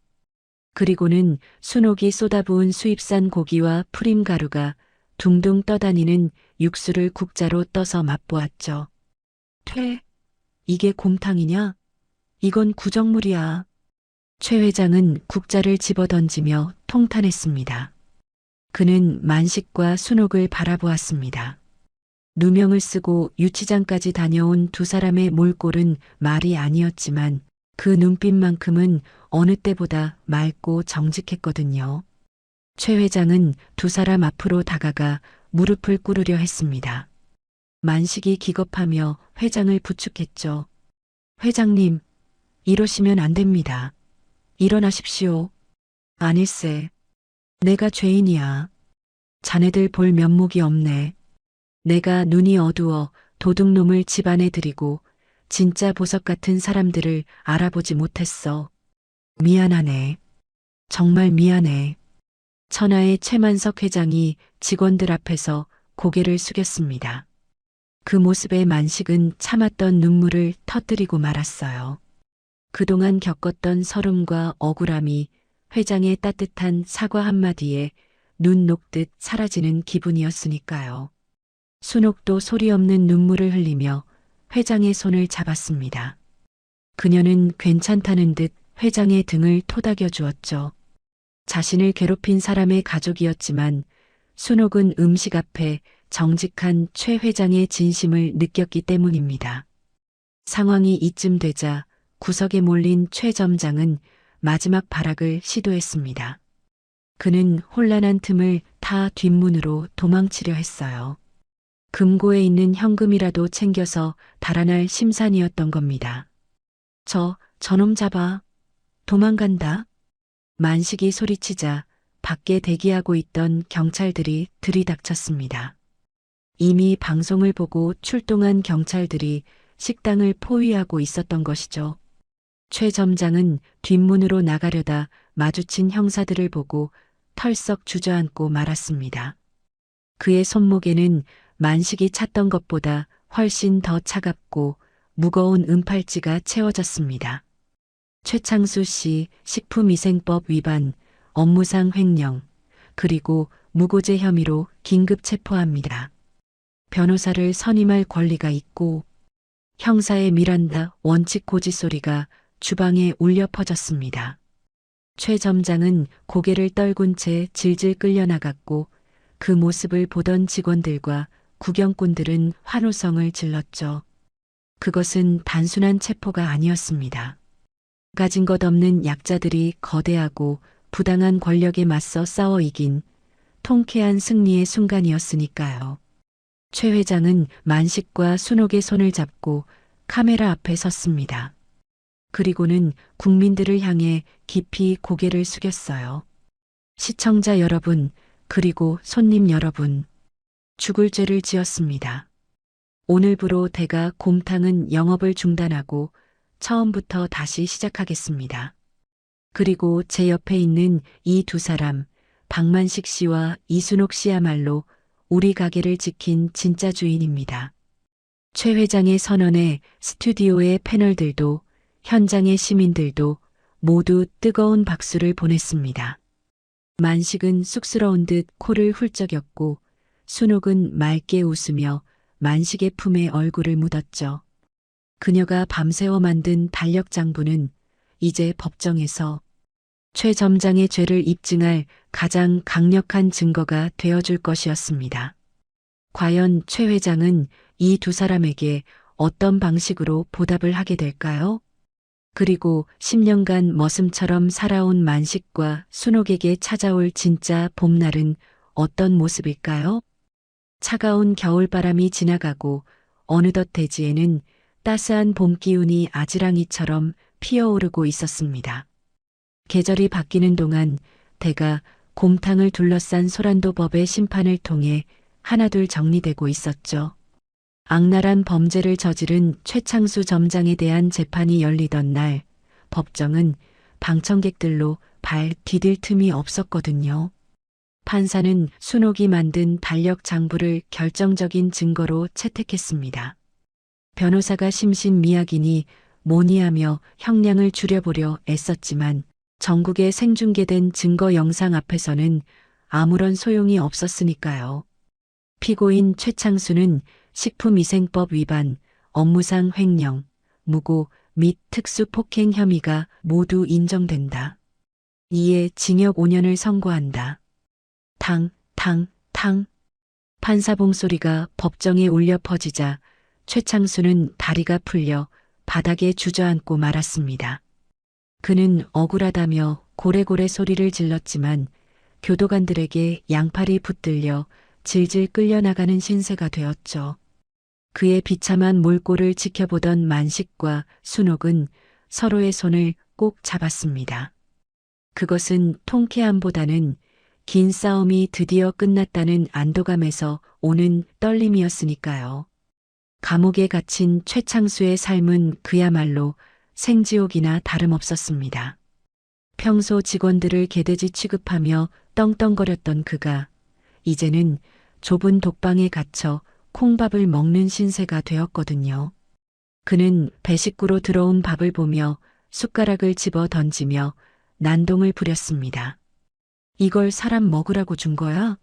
그리고는 순옥이 쏟아부은 수입산 고기와 프림가루가 둥둥 떠다니는 육수를 국자로 떠서 맛보았죠. 퇴, 이게 곰탕이냐? 이건 구정물이야. 최 회장은 국자를 집어던지며 통탄했습니다. 그는 만식과 순옥을 바라보았습니다. 누명을 쓰고 유치장까지 다녀온 두 사람의 몰골은 말이 아니었지만 그 눈빛만큼은 어느 때보다 맑고 정직했거든요. 최 회장은 두 사람 앞으로 다가가 무릎을 꿇으려 했습니다. 만식이 기겁하며 회장을 부축했죠. 회장님, 이러시면 안 됩니다. 일어나십시오. 아닐세. 내가 죄인이야. 자네들 볼 면목이 없네. 내가 눈이 어두워 도둑놈을 집안에 들이고 진짜 보석 같은 사람들을 알아보지 못했어. 미안하네. 정말 미안해. 천하의 최만석 회장이 직원들 앞에서 고개를 숙였습니다. 그 모습에 만식은 참았던 눈물을 터뜨리고 말았어요. 그동안 겪었던 서름과 억울함이 회장의 따뜻한 사과 한마디에 눈 녹듯 사라지는 기분이었으니까요. 순옥도 소리 없는 눈물을 흘리며 회장의 손을 잡았습니다. 그녀는 괜찮다는 듯 회장의 등을 토닥여 주었죠. 자신을 괴롭힌 사람의 가족이었지만 순옥은 음식 앞에 정직한 최 회장의 진심을 느꼈기 때문입니다. 상황이 이쯤 되자 구석에 몰린 최 점장은 마지막 발악을 시도했습니다. 그는 혼란한 틈을 타 뒷문으로 도망치려 했어요. 금고에 있는 현금이라도 챙겨서 달아날 심산이었던 겁니다. 저놈 잡아. 도망간다. 만식이 소리치자 밖에 대기하고 있던 경찰들이 들이닥쳤습니다. 이미 방송을 보고 출동한 경찰들이 식당을 포위하고 있었던 것이죠. 최 점장은 뒷문으로 나가려다 마주친 형사들을 보고 털썩 주저앉고 말았습니다. 그의 손목에는 만식이 찼던 것보다 훨씬 더 차갑고 무거운 은팔찌가 채워졌습니다. 최창수 씨 식품위생법 위반, 업무상 횡령, 그리고 무고죄 혐의로 긴급 체포합니다. 변호사를 선임할 권리가 있고 형사의 미란다 원칙 고지 소리가 주방에 울려 퍼졌습니다. 최 점장은 고개를 떨군 채 질질 끌려나갔고 그 모습을 보던 직원들과 구경꾼들은 환호성을 질렀죠. 그것은 단순한 체포가 아니었습니다. 가진 것 없는 약자들이 거대하고 부당한 권력에 맞서 싸워 이긴 통쾌한 승리의 순간이었으니까요. 최 회장은 만식과 순옥의 손을 잡고 카메라 앞에 섰습니다. 그리고는 국민들을 향해 깊이 고개를 숙였어요. 시청자 여러분, 그리고 손님 여러분, 죽을 죄를 지었습니다. 오늘부로 대가 곰탕은 영업을 중단하고 처음부터 다시 시작하겠습니다. 그리고 제 옆에 있는 이 두 사람, 박만식 씨와 이순옥 씨야말로 우리 가게를 지킨 진짜 주인입니다. 최 회장의 선언에 스튜디오의 패널들도 현장의 시민들도 모두 뜨거운 박수를 보냈습니다. 만식은 쑥스러운 듯 코를 훌쩍였고 순옥은 맑게 웃으며 만식의 품에 얼굴을 묻었죠. 그녀가 밤새워 만든 달력장부는 이제 법정에서 최 점장의 죄를 입증할 가장 강력한 증거가 되어줄 것이었습니다. 과연 최 회장은 이 두 사람에게 어떤 방식으로 보답을 하게 될까요? 그리고 10년간 머슴처럼 살아온 만식과 순옥에게 찾아올 진짜 봄날은 어떤 모습일까요? 차가운 겨울바람이 지나가고 어느덧 대지에는 따스한 봄 기운이 아지랑이처럼 피어오르고 있었습니다. 계절이 바뀌는 동안 대가 곰탕을 둘러싼 소란도법의 심판을 통해 하나둘 정리되고 있었죠. 악랄한 범죄를 저지른 최창수 점장에 대한 재판이 열리던 날, 법정은 방청객들로 발 디딜 틈이 없었거든요. 판사는 순옥이 만든 달력 장부를 결정적인 증거로 채택했습니다. 변호사가 심신미약이니 모니하며 형량을 줄여보려 애썼지만 전국에 생중계된 증거 영상 앞에서는 아무런 소용이 없었으니까요. 피고인 최창수는 식품위생법 위반, 업무상 횡령, 무고 및 특수폭행 혐의가 모두 인정된다. 이에 징역 5년을 선고한다. 탕, 탕, 탕. 판사 봉소리가 법정에 울려 퍼지자 최창수는 다리가 풀려 바닥에 주저앉고 말았습니다. 그는 억울하다며 고래고래 소리를 질렀지만 교도관들에게 양팔이 붙들려 질질 끌려나가는 신세가 되었죠. 그의 비참한 몰골을 지켜보던 만식과 순옥은 서로의 손을 꼭 잡았습니다. 그것은 통쾌함보다는 긴 싸움이 드디어 끝났다는 안도감에서 오는 떨림이었으니까요. 감옥에 갇힌 최창수의 삶은 그야말로 생지옥이나 다름없었습니다. 평소 직원들을 개돼지 취급하며 떵떵거렸던 그가 이제는 좁은 독방에 갇혀 콩밥을 먹는 신세가 되었거든요. 그는 배식구로 들어온 밥을 보며 숟가락을 집어 던지며 난동을 부렸습니다. 이걸 사람 먹으라고 준 거야?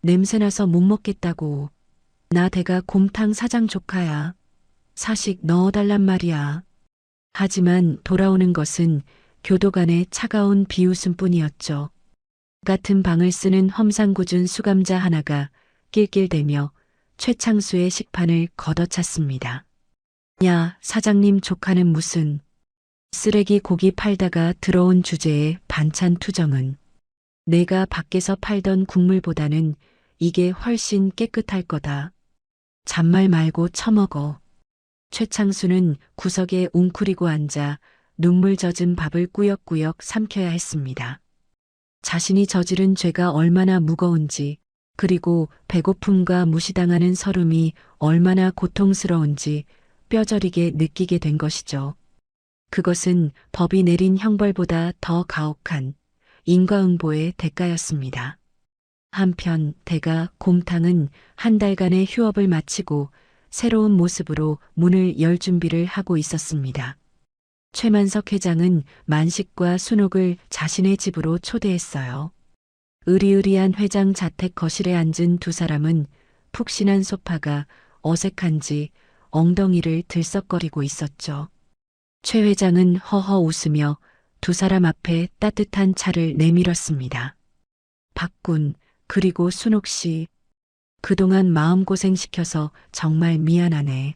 냄새나서 못 먹겠다고. 나 대가 곰탕 사장 조카야. 사식 넣어달란 말이야. 하지만 돌아오는 것은 교도관의 차가운 비웃음뿐이었죠. 같은 방을 쓰는 험상궂은 수감자 하나가 낄낄대며 최창수의 식판을 걷어찼습니다. 야, 사장님 조카는 무슨. 쓰레기 고기 팔다가 들어온 주제에 반찬 투정은. 내가 밖에서 팔던 국물보다는 이게 훨씬 깨끗할 거다. 잔말 말고 처먹어. 최창수는 구석에 웅크리고 앉아 눈물 젖은 밥을 꾸역꾸역 삼켜야 했습니다. 자신이 저지른 죄가 얼마나 무거운지, 그리고 배고픔과 무시당하는 서름이 얼마나 고통스러운지 뼈저리게 느끼게 된 것이죠. 그것은 법이 내린 형벌보다 더 가혹한 인과응보의 대가였습니다. 한편 대가 곰탕은 한 달간의 휴업을 마치고 새로운 모습으로 문을 열 준비를 하고 있었습니다. 최만석 회장은 만식과 순옥을 자신의 집으로 초대했어요. 으리으리한 회장 자택 거실에 앉은 두 사람은 푹신한 소파가 어색한지 엉덩이를 들썩거리고 있었죠. 최 회장은 허허 웃으며 두 사람 앞에 따뜻한 차를 내밀었습니다. 박군, 그리고 순옥 씨. 그동안 마음고생시켜서 정말 미안하네.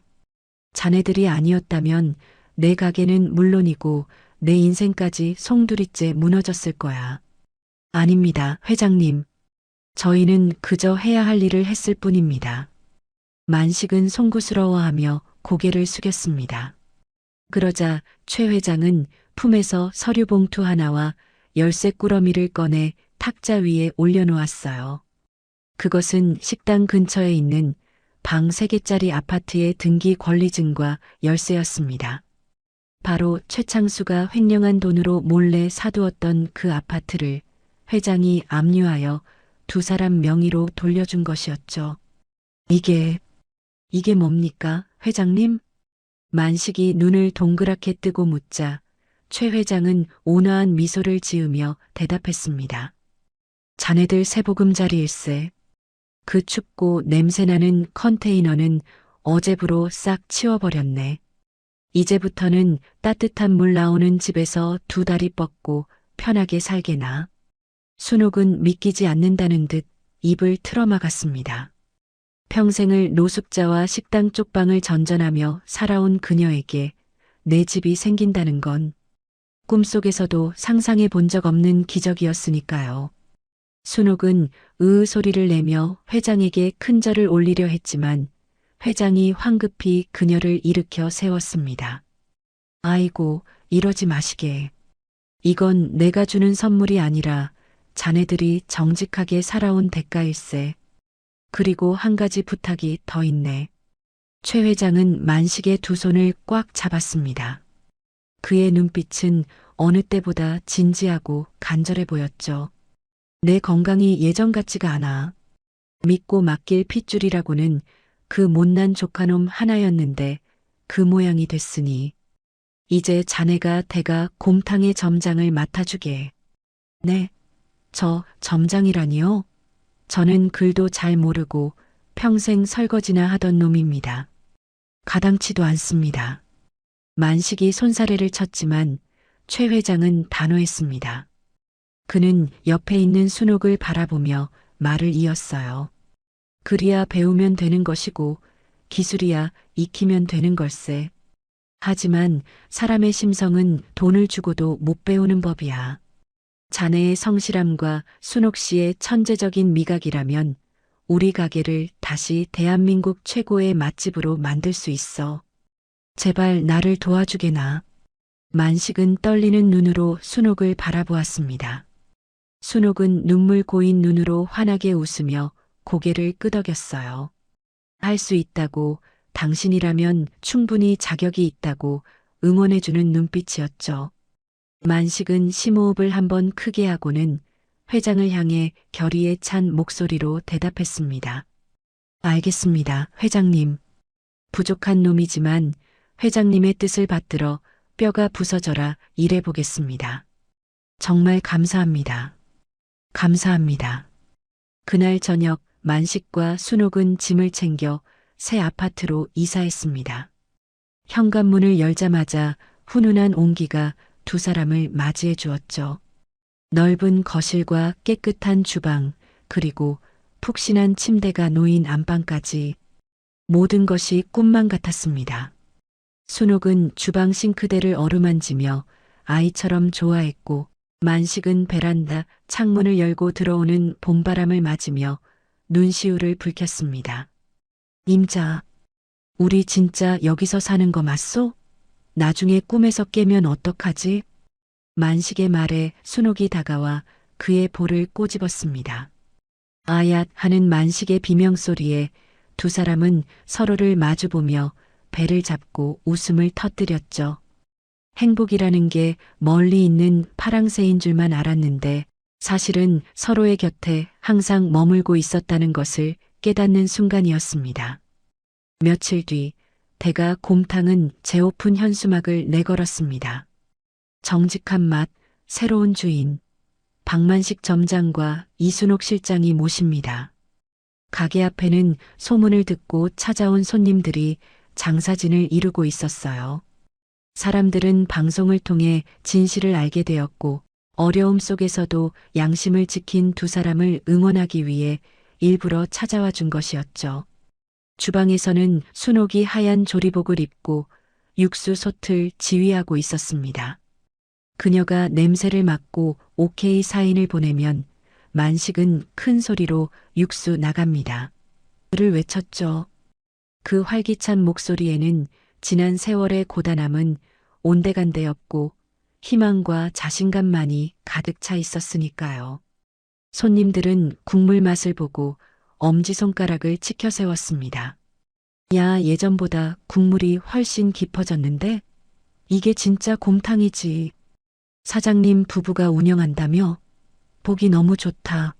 자네들이 아니었다면 내 가게는 물론이고 내 인생까지 송두리째 무너졌을 거야. 아닙니다, 회장님. 저희는 그저 해야 할 일을 했을 뿐입니다. 만식은 송구스러워하며 고개를 숙였습니다. 그러자 최 회장은 품에서 서류 봉투 하나와 열쇠 꾸러미를 꺼내 탁자 위에 올려놓았어요. 그것은 식당 근처에 있는 방 3개짜리 아파트의 등기 권리증과 열쇠였습니다. 바로 최창수가 횡령한 돈으로 몰래 사두었던 그 아파트를 회장이 압류하여 두 사람 명의로 돌려준 것이었죠. 이게 뭡니까, 회장님? 만식이 눈을 동그랗게 뜨고 묻자 최 회장은 온화한 미소를 지으며 대답했습니다. 자네들 세보금자리일세. 그 춥고 냄새나는 컨테이너는 어제부로 싹 치워버렸네. 이제부터는 따뜻한 물 나오는 집에서 두 다리 뻗고 편하게 살게나. 순옥은 믿기지 않는다는 듯 입을 틀어막았습니다. 평생을 노숙자와 식당 쪽방을 전전하며 살아온 그녀에게 내 집이 생긴다는 건 꿈속에서도 상상해 본 적 없는 기적이었으니까요. 순옥은 으으 소리를 내며 회장에게 큰 절을 올리려 했지만 회장이 황급히 그녀를 일으켜 세웠습니다. 아이고, 이러지 마시게. 이건 내가 주는 선물이 아니라 자네들이 정직하게 살아온 대가일세. 그리고 한 가지 부탁이 더 있네. 최 회장은 만식의 두 손을 꽉 잡았습니다. 그의 눈빛은 어느 때보다 진지하고 간절해 보였죠. 내 건강이 예전 같지가 않아. 믿고 맡길 핏줄이라고는 그 못난 조카놈 하나였는데 그 모양이 됐으니 이제 자네가 대가 곰탕의 점장을 맡아주게. 네, 저 점장이라니요? 저는 글도 잘 모르고 평생 설거지나 하던 놈입니다. 가당치도 않습니다. 만식이 손사래를 쳤지만 최 회장은 단호했습니다. 그는 옆에 있는 순옥을 바라보며 말을 이었어요. 글이야 배우면 되는 것이고 기술이야 익히면 되는 걸세. 하지만 사람의 심성은 돈을 주고도 못 배우는 법이야. 자네의 성실함과 순옥 씨의 천재적인 미각이라면 우리 가게를 다시 대한민국 최고의 맛집으로 만들 수 있어. 제발 나를 도와주게나. 만식은 떨리는 눈으로 순옥을 바라보았습니다. 순옥은 눈물 고인 눈으로 환하게 웃으며 고개를 끄덕였어요. 할 수 있다고, 당신이라면 충분히 자격이 있다고 응원해주는 눈빛이었죠. 만식은 심호흡을 한번 크게 하고는 회장을 향해 결의에 찬 목소리로 대답했습니다. 알겠습니다, 회장님. 부족한 놈이지만 회장님의 뜻을 받들어 뼈가 부서져라 일해보겠습니다. 정말 감사합니다. 감사합니다. 그날 저녁 만식과 순옥은 짐을 챙겨 새 아파트로 이사했습니다. 현관문을 열자마자 훈훈한 온기가 두 사람을 맞이해 주었죠. 넓은 거실과 깨끗한 주방, 그리고 푹신한 침대가 놓인 안방까지 모든 것이 꿈만 같았습니다. 순옥은 주방 싱크대를 어루만지며 아이처럼 좋아했고 만식은 베란다 창문을 열고 들어오는 봄바람을 맞으며 눈시울을 붉혔습니다. 임자, 우리 진짜 여기서 사는 거 맞소? 나중에 꿈에서 깨면 어떡하지? 만식의 말에 순옥이 다가와 그의 볼을 꼬집었습니다. 아얏 하는 만식의 비명소리에 두 사람은 서로를 마주보며 배를 잡고 웃음을 터뜨렸죠. 행복이라는 게 멀리 있는 파랑새인 줄만 알았는데 사실은 서로의 곁에 항상 머물고 있었다는 것을 깨닫는 순간이었습니다. 며칠 뒤 대가 곰탕은 재오픈 현수막을 내걸었습니다. 정직한 맛, 새로운 주인, 박만식 점장과 이순옥 실장이 모십니다. 가게 앞에는 소문을 듣고 찾아온 손님들이 장사진을 이루고 있었어요. 사람들은 방송을 통해 진실을 알게 되었고 어려움 속에서도 양심을 지킨 두 사람을 응원하기 위해 일부러 찾아와 준 것이었죠. 주방에서는 순옥이 하얀 조리복을 입고 육수 솥을 지휘하고 있었습니다. 그녀가 냄새를 맡고 오케이 사인을 보내면 만식은 큰 소리로 육수 나갑니다. 를 외쳤죠. 그 활기찬 목소리에는 지난 세월의 고단함은 온데간데 없고 희망과 자신감만이 가득 차 있었으니까요. 손님들은 국물 맛을 보고 엄지손가락을 치켜 세웠습니다. 야, 예전보다 국물이 훨씬 깊어졌는데? 이게 진짜 곰탕이지. 사장님 부부가 운영한다며? 보기 너무 좋다.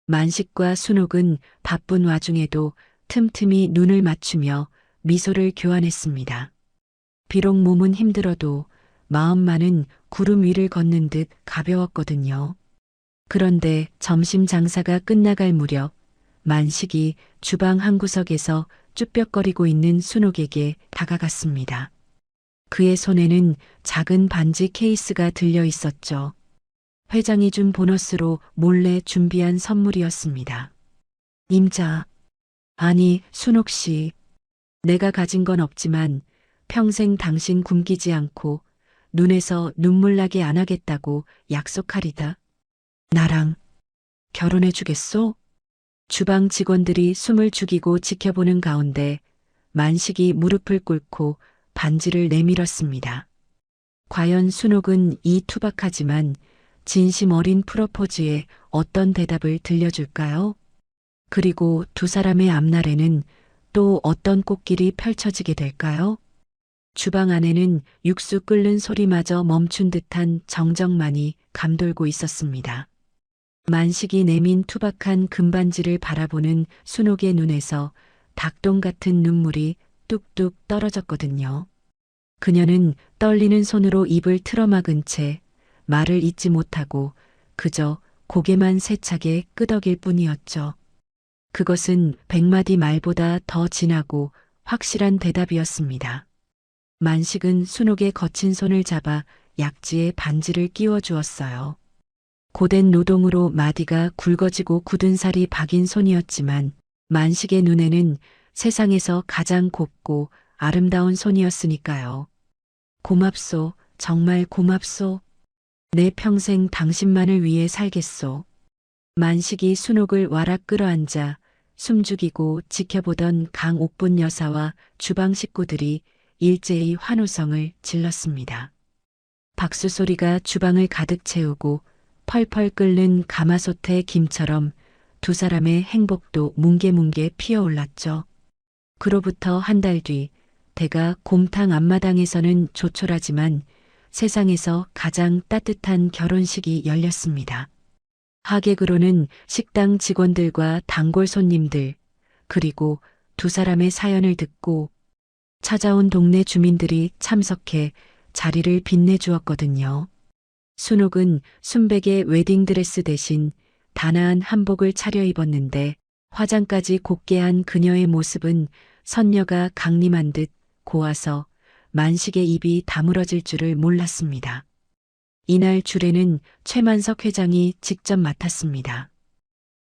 만식과 순옥은 바쁜 와중에도 틈틈이 눈을 맞추며 미소를 교환했습니다. 비록 몸은 힘들어도 마음만은 구름 위를 걷는 듯 가벼웠거든요. 그런데 점심 장사가 끝나갈 무렵 만식이 주방 한 구석에서 쭈뼛거리고 있는 순옥에게 다가갔습니다. 그의 손에는 작은 반지 케이스가 들려 있었죠. 회장이 준 보너스로 몰래 준비한 선물이었습니다. 임자. 아니, 순옥 씨. 내가 가진 건 없지만 평생 당신 굶기지 않고 눈에서 눈물 나게 안 하겠다고 약속하리다. 나랑 결혼해 주겠소? 주방 직원들이 숨을 죽이고 지켜보는 가운데 만식이 무릎을 꿇고 반지를 내밀었습니다. 과연 순옥은 이 투박하지만 진심 어린 프로포즈에 어떤 대답을 들려줄까요? 그리고 두 사람의 앞날에는 또 어떤 꽃길이 펼쳐지게 될까요? 주방 안에는 육수 끓는 소리마저 멈춘 듯한 정적만이 감돌고 있었습니다. 만식이 내민 투박한 금반지를 바라보는 순옥의 눈에서 닭똥 같은 눈물이 뚝뚝 떨어졌거든요. 그녀는 떨리는 손으로 입을 틀어막은 채 말을 잇지 못하고 그저 고개만 세차게 끄덕일 뿐이었죠. 그것은 100마디 말보다 더 진하고 확실한 대답이었습니다. 만식은 순옥의 거친 손을 잡아 약지에 반지를 끼워 주었어요. 고된 노동으로 마디가 굵어지고 굳은 살이 박인 손이었지만 만식의 눈에는 세상에서 가장 곱고 아름다운 손이었으니까요. 고맙소, 정말 고맙소. 내 평생 당신만을 위해 살겠소. 만식이 순옥을 와락 끌어안자 숨죽이고 지켜보던 강옥분 여사와 주방 식구들이 일제히 환호성을 질렀습니다. 박수 소리가 주방을 가득 채우고 펄펄 끓는 가마솥의 김처럼 두 사람의 행복도 뭉게뭉게 피어올랐죠. 그로부터 한 달 뒤 대가 곰탕 앞마당에서는 조촐하지만 세상에서 가장 따뜻한 결혼식이 열렸습니다. 하객으로는 식당 직원들과 단골 손님들, 그리고 두 사람의 사연을 듣고 찾아온 동네 주민들이 참석해 자리를 빛내주었거든요. 순옥은 순백의 웨딩드레스 대신 단아한 한복을 차려입었는데 화장까지 곱게 한 그녀의 모습은 선녀가 강림한 듯 고와서 만식의 입이 다물어질 줄을 몰랐습니다. 이날 주례는 최만석 회장이 직접 맡았습니다.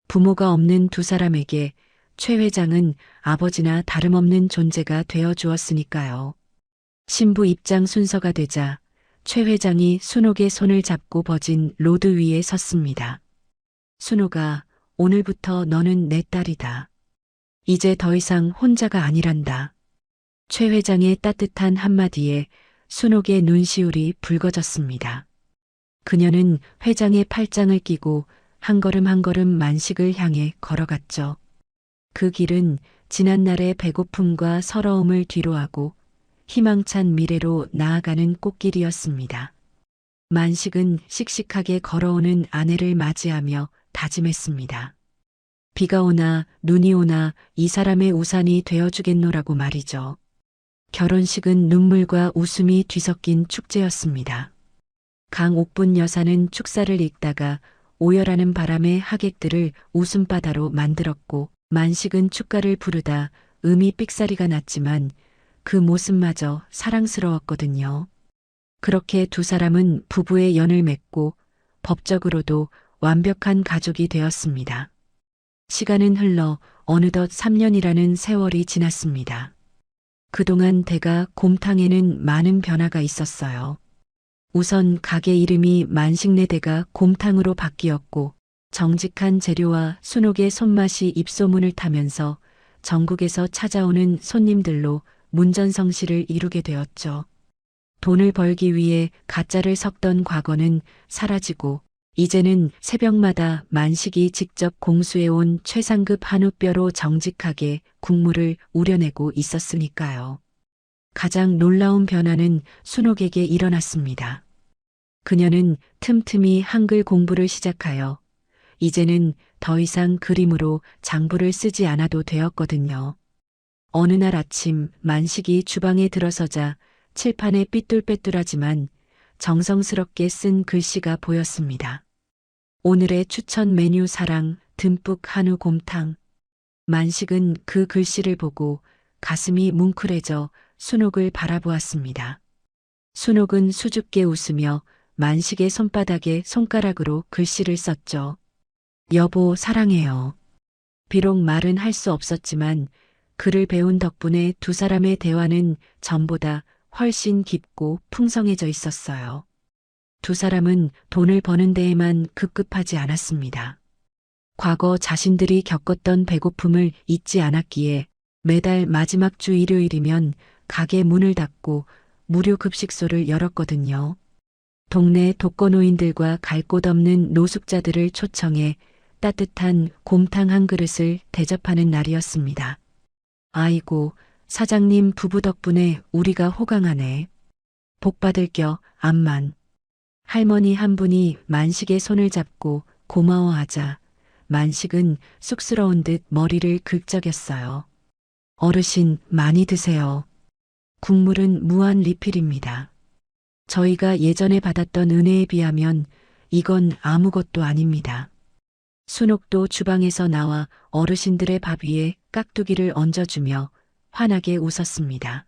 부모가 없는 두 사람에게 최 회장은 아버지나 다름없는 존재가 되어 주었으니까요. 신부 입장 순서가 되자 최 회장이 순옥의 손을 잡고 버진 로드 위에 섰습니다. 순옥아, 오늘부터 너는 내 딸이다. 이제 더 이상 혼자가 아니란다. 최 회장의 따뜻한 한마디에 순옥의 눈시울이 붉어졌습니다. 그녀는 회장의 팔짱을 끼고 한 걸음 한 걸음 만식을 향해 걸어갔죠. 그 길은 지난날의 배고픔과 서러움을 뒤로하고 희망찬 미래로 나아가는 꽃길이었습니다. 만식은 씩씩하게 걸어오는 아내를 맞이하며 다짐했습니다. 비가 오나 눈이 오나 이 사람의 우산이 되어주겠노라고 말이죠. 결혼식은 눈물과 웃음이 뒤섞인 축제였습니다. 강옥분 여사는 축사를 읽다가 오열하는 바람에 하객들을 웃음바다로 만들었고 만식은 축가를 부르다 음이 삑사리가 났지만 그 모습마저 사랑스러웠거든요. 그렇게 두 사람은 부부의 연을 맺고 법적으로도 완벽한 가족이 되었습니다. 시간은 흘러 어느덧 3년이라는 세월이 지났습니다. 그동안 대가 곰탕에는 많은 변화가 있었어요. 우선 가게 이름이 만식내대가 곰탕으로 바뀌었고 정직한 재료와 순옥의 손맛이 입소문을 타면서 전국에서 찾아오는 손님들로 문전성시를 이루게 되었죠. 돈을 벌기 위해 가짜를 섞던 과거는 사라지고 이제는 새벽마다 만식이 직접 공수해온 최상급 한우뼈로 정직하게 국물을 우려내고 있었으니까요. 가장 놀라운 변화는 순옥에게 일어났습니다. 그녀는 틈틈이 한글 공부를 시작하여 이제는 더 이상 그림으로 장부를 쓰지 않아도 되었거든요. 어느 날 아침 만식이 주방에 들어서자 칠판에 삐뚤빼뚤하지만 정성스럽게 쓴 글씨가 보였습니다. 오늘의 추천 메뉴 사랑 듬뿍 한우 곰탕. 만식은 그 글씨를 보고 가슴이 뭉클해져 순옥을 바라보았습니다. 순옥은 수줍게 웃으며 만식의 손바닥에 손가락으로 글씨를 썼죠. 여보, 사랑해요. 비록 말은 할 수 없었지만 글을 배운 덕분에 두 사람의 대화는 전보다 훨씬 깊고 풍성해져 있었어요. 두 사람은 돈을 버는 데에만 급급하지 않았습니다. 과거 자신들이 겪었던 배고픔을 잊지 않았기에 매달 마지막 주 일요일이면 가게 문을 닫고 무료 급식소를 열었거든요. 동네 독거노인들과 갈 곳 없는 노숙자들을 초청해 따뜻한 곰탕 한 그릇을 대접하는 날이었습니다. 아이고, 사장님 부부 덕분에 우리가 호강하네. 복 받을 겨, 암만. 할머니 한 분이 만식의 손을 잡고 고마워하자 만식은 쑥스러운 듯 머리를 긁적였어요. 어르신, 많이 드세요. 국물은 무한 리필입니다. 저희가 예전에 받았던 은혜에 비하면 이건 아무것도 아닙니다. 순옥도 주방에서 나와 어르신들의 밥 위에 깍두기를 얹어주며 환하게 웃었습니다.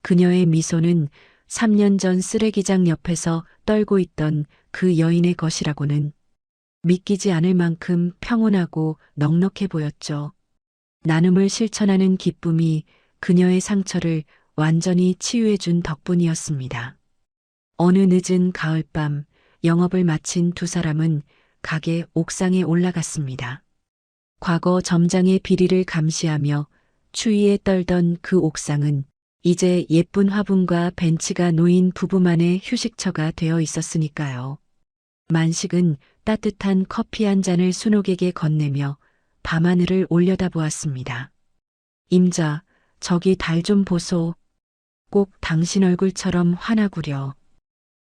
그녀의 미소는 3년 전 쓰레기장 옆에서 떨고 있던 그 여인의 것이라고는 믿기지 않을 만큼 평온하고 넉넉해 보였죠. 나눔을 실천하는 기쁨이 그녀의 상처를 완전히 치유해준 덕분이었습니다. 어느 늦은 가을밤 영업을 마친 두 사람은 가게 옥상에 올라갔습니다. 과거 점장의 비리를 감시하며 추위에 떨던 그 옥상은 이제 예쁜 화분과 벤치가 놓인 부부만의 휴식처가 되어 있었으니까요. 만식은 따뜻한 커피 한 잔을 순옥에게 건네며 밤하늘을 올려다보았습니다. 임자, 저기 달 좀 보소. 꼭 당신 얼굴처럼 환하구려.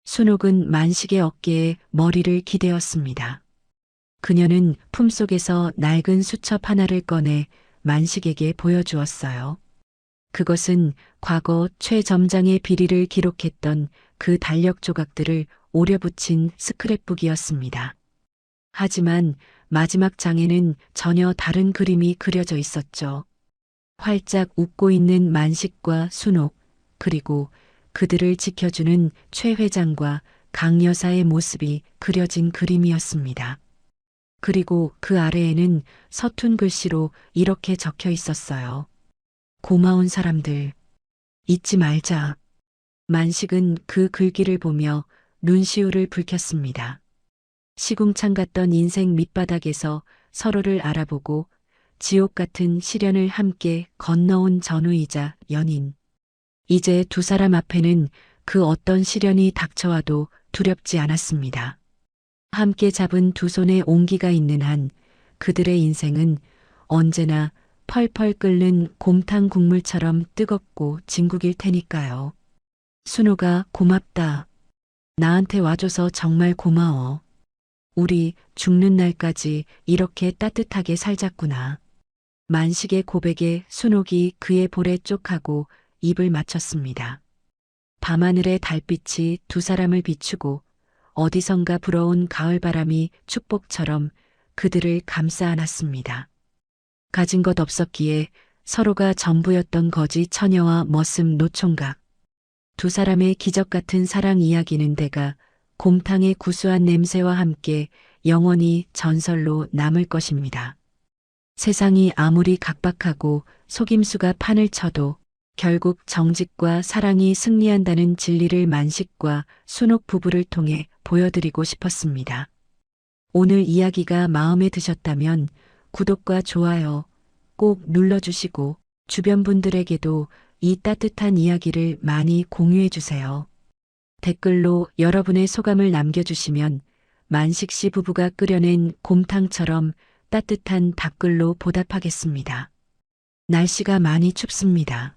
순옥은 만식의 어깨에 머리를 기대었습니다. 그녀는 품속에서 낡은 수첩 하나를 꺼내 만식에게 보여주었어요. 그것은 과거 최 점장의 비리를 기록했던 그 달력 조각들을 오려붙인 스크랩북이었습니다. 하지만 마지막 장에는 전혀 다른 그림이 그려져 있었죠. 활짝 웃고 있는 만식과 순옥, 그리고 그들을 지켜주는 최 회장과 강 여사의 모습이 그려진 그림이었습니다. 그리고 그 아래에는 서툰 글씨로 이렇게 적혀 있었어요. 고마운 사람들, 잊지 말자. 만식은 그 글귀를 보며 눈시울을 붉혔습니다. 시궁창 같던 인생 밑바닥에서 서로를 알아보고 지옥 같은 시련을 함께 건너온 전우이자 연인. 이제 두 사람 앞에는 그 어떤 시련이 닥쳐와도 두렵지 않았습니다. 함께 잡은 두 손에 온기가 있는 한 그들의 인생은 언제나 펄펄 끓는 곰탕 국물처럼 뜨겁고 진국일 테니까요. 순호가 고맙다. 나한테 와줘서 정말 고마워. 우리 죽는 날까지 이렇게 따뜻하게 살자꾸나. 만식의 고백에 순옥이 그의 볼에 쪽하고 입을 맞췄습니다. 밤하늘의 달빛이 두 사람을 비추고 어디선가 불어온 가을바람이 축복처럼 그들을 감싸 안았습니다. 가진 것 없었기에 서로가 전부였던 거지 처녀와 머슴 노총각. 두 사람의 기적 같은 사랑 이야기는 대가 곰탕의 구수한 냄새와 함께 영원히 전설로 남을 것입니다. 세상이 아무리 각박하고 속임수가 판을 쳐도 결국 정직과 사랑이 승리한다는 진리를 만식과 순옥 부부를 통해 보여드리고 싶었습니다. 오늘 이야기가 마음에 드셨다면 구독과 좋아요 꼭 눌러주시고 주변 분들에게도 이 따뜻한 이야기를 많이 공유해 주세요. 댓글로 여러분의 소감을 남겨주시면 만식 씨 부부가 끓여낸 곰탕처럼 따뜻한 답글로 보답하겠습니다. 날씨가 많이 춥습니다.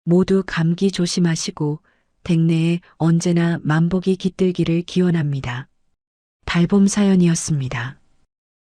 모두 감기 조심하시고 댁내에 언제나 만복이 깃들기를 기원합니다. 달봄 사연이었습니다.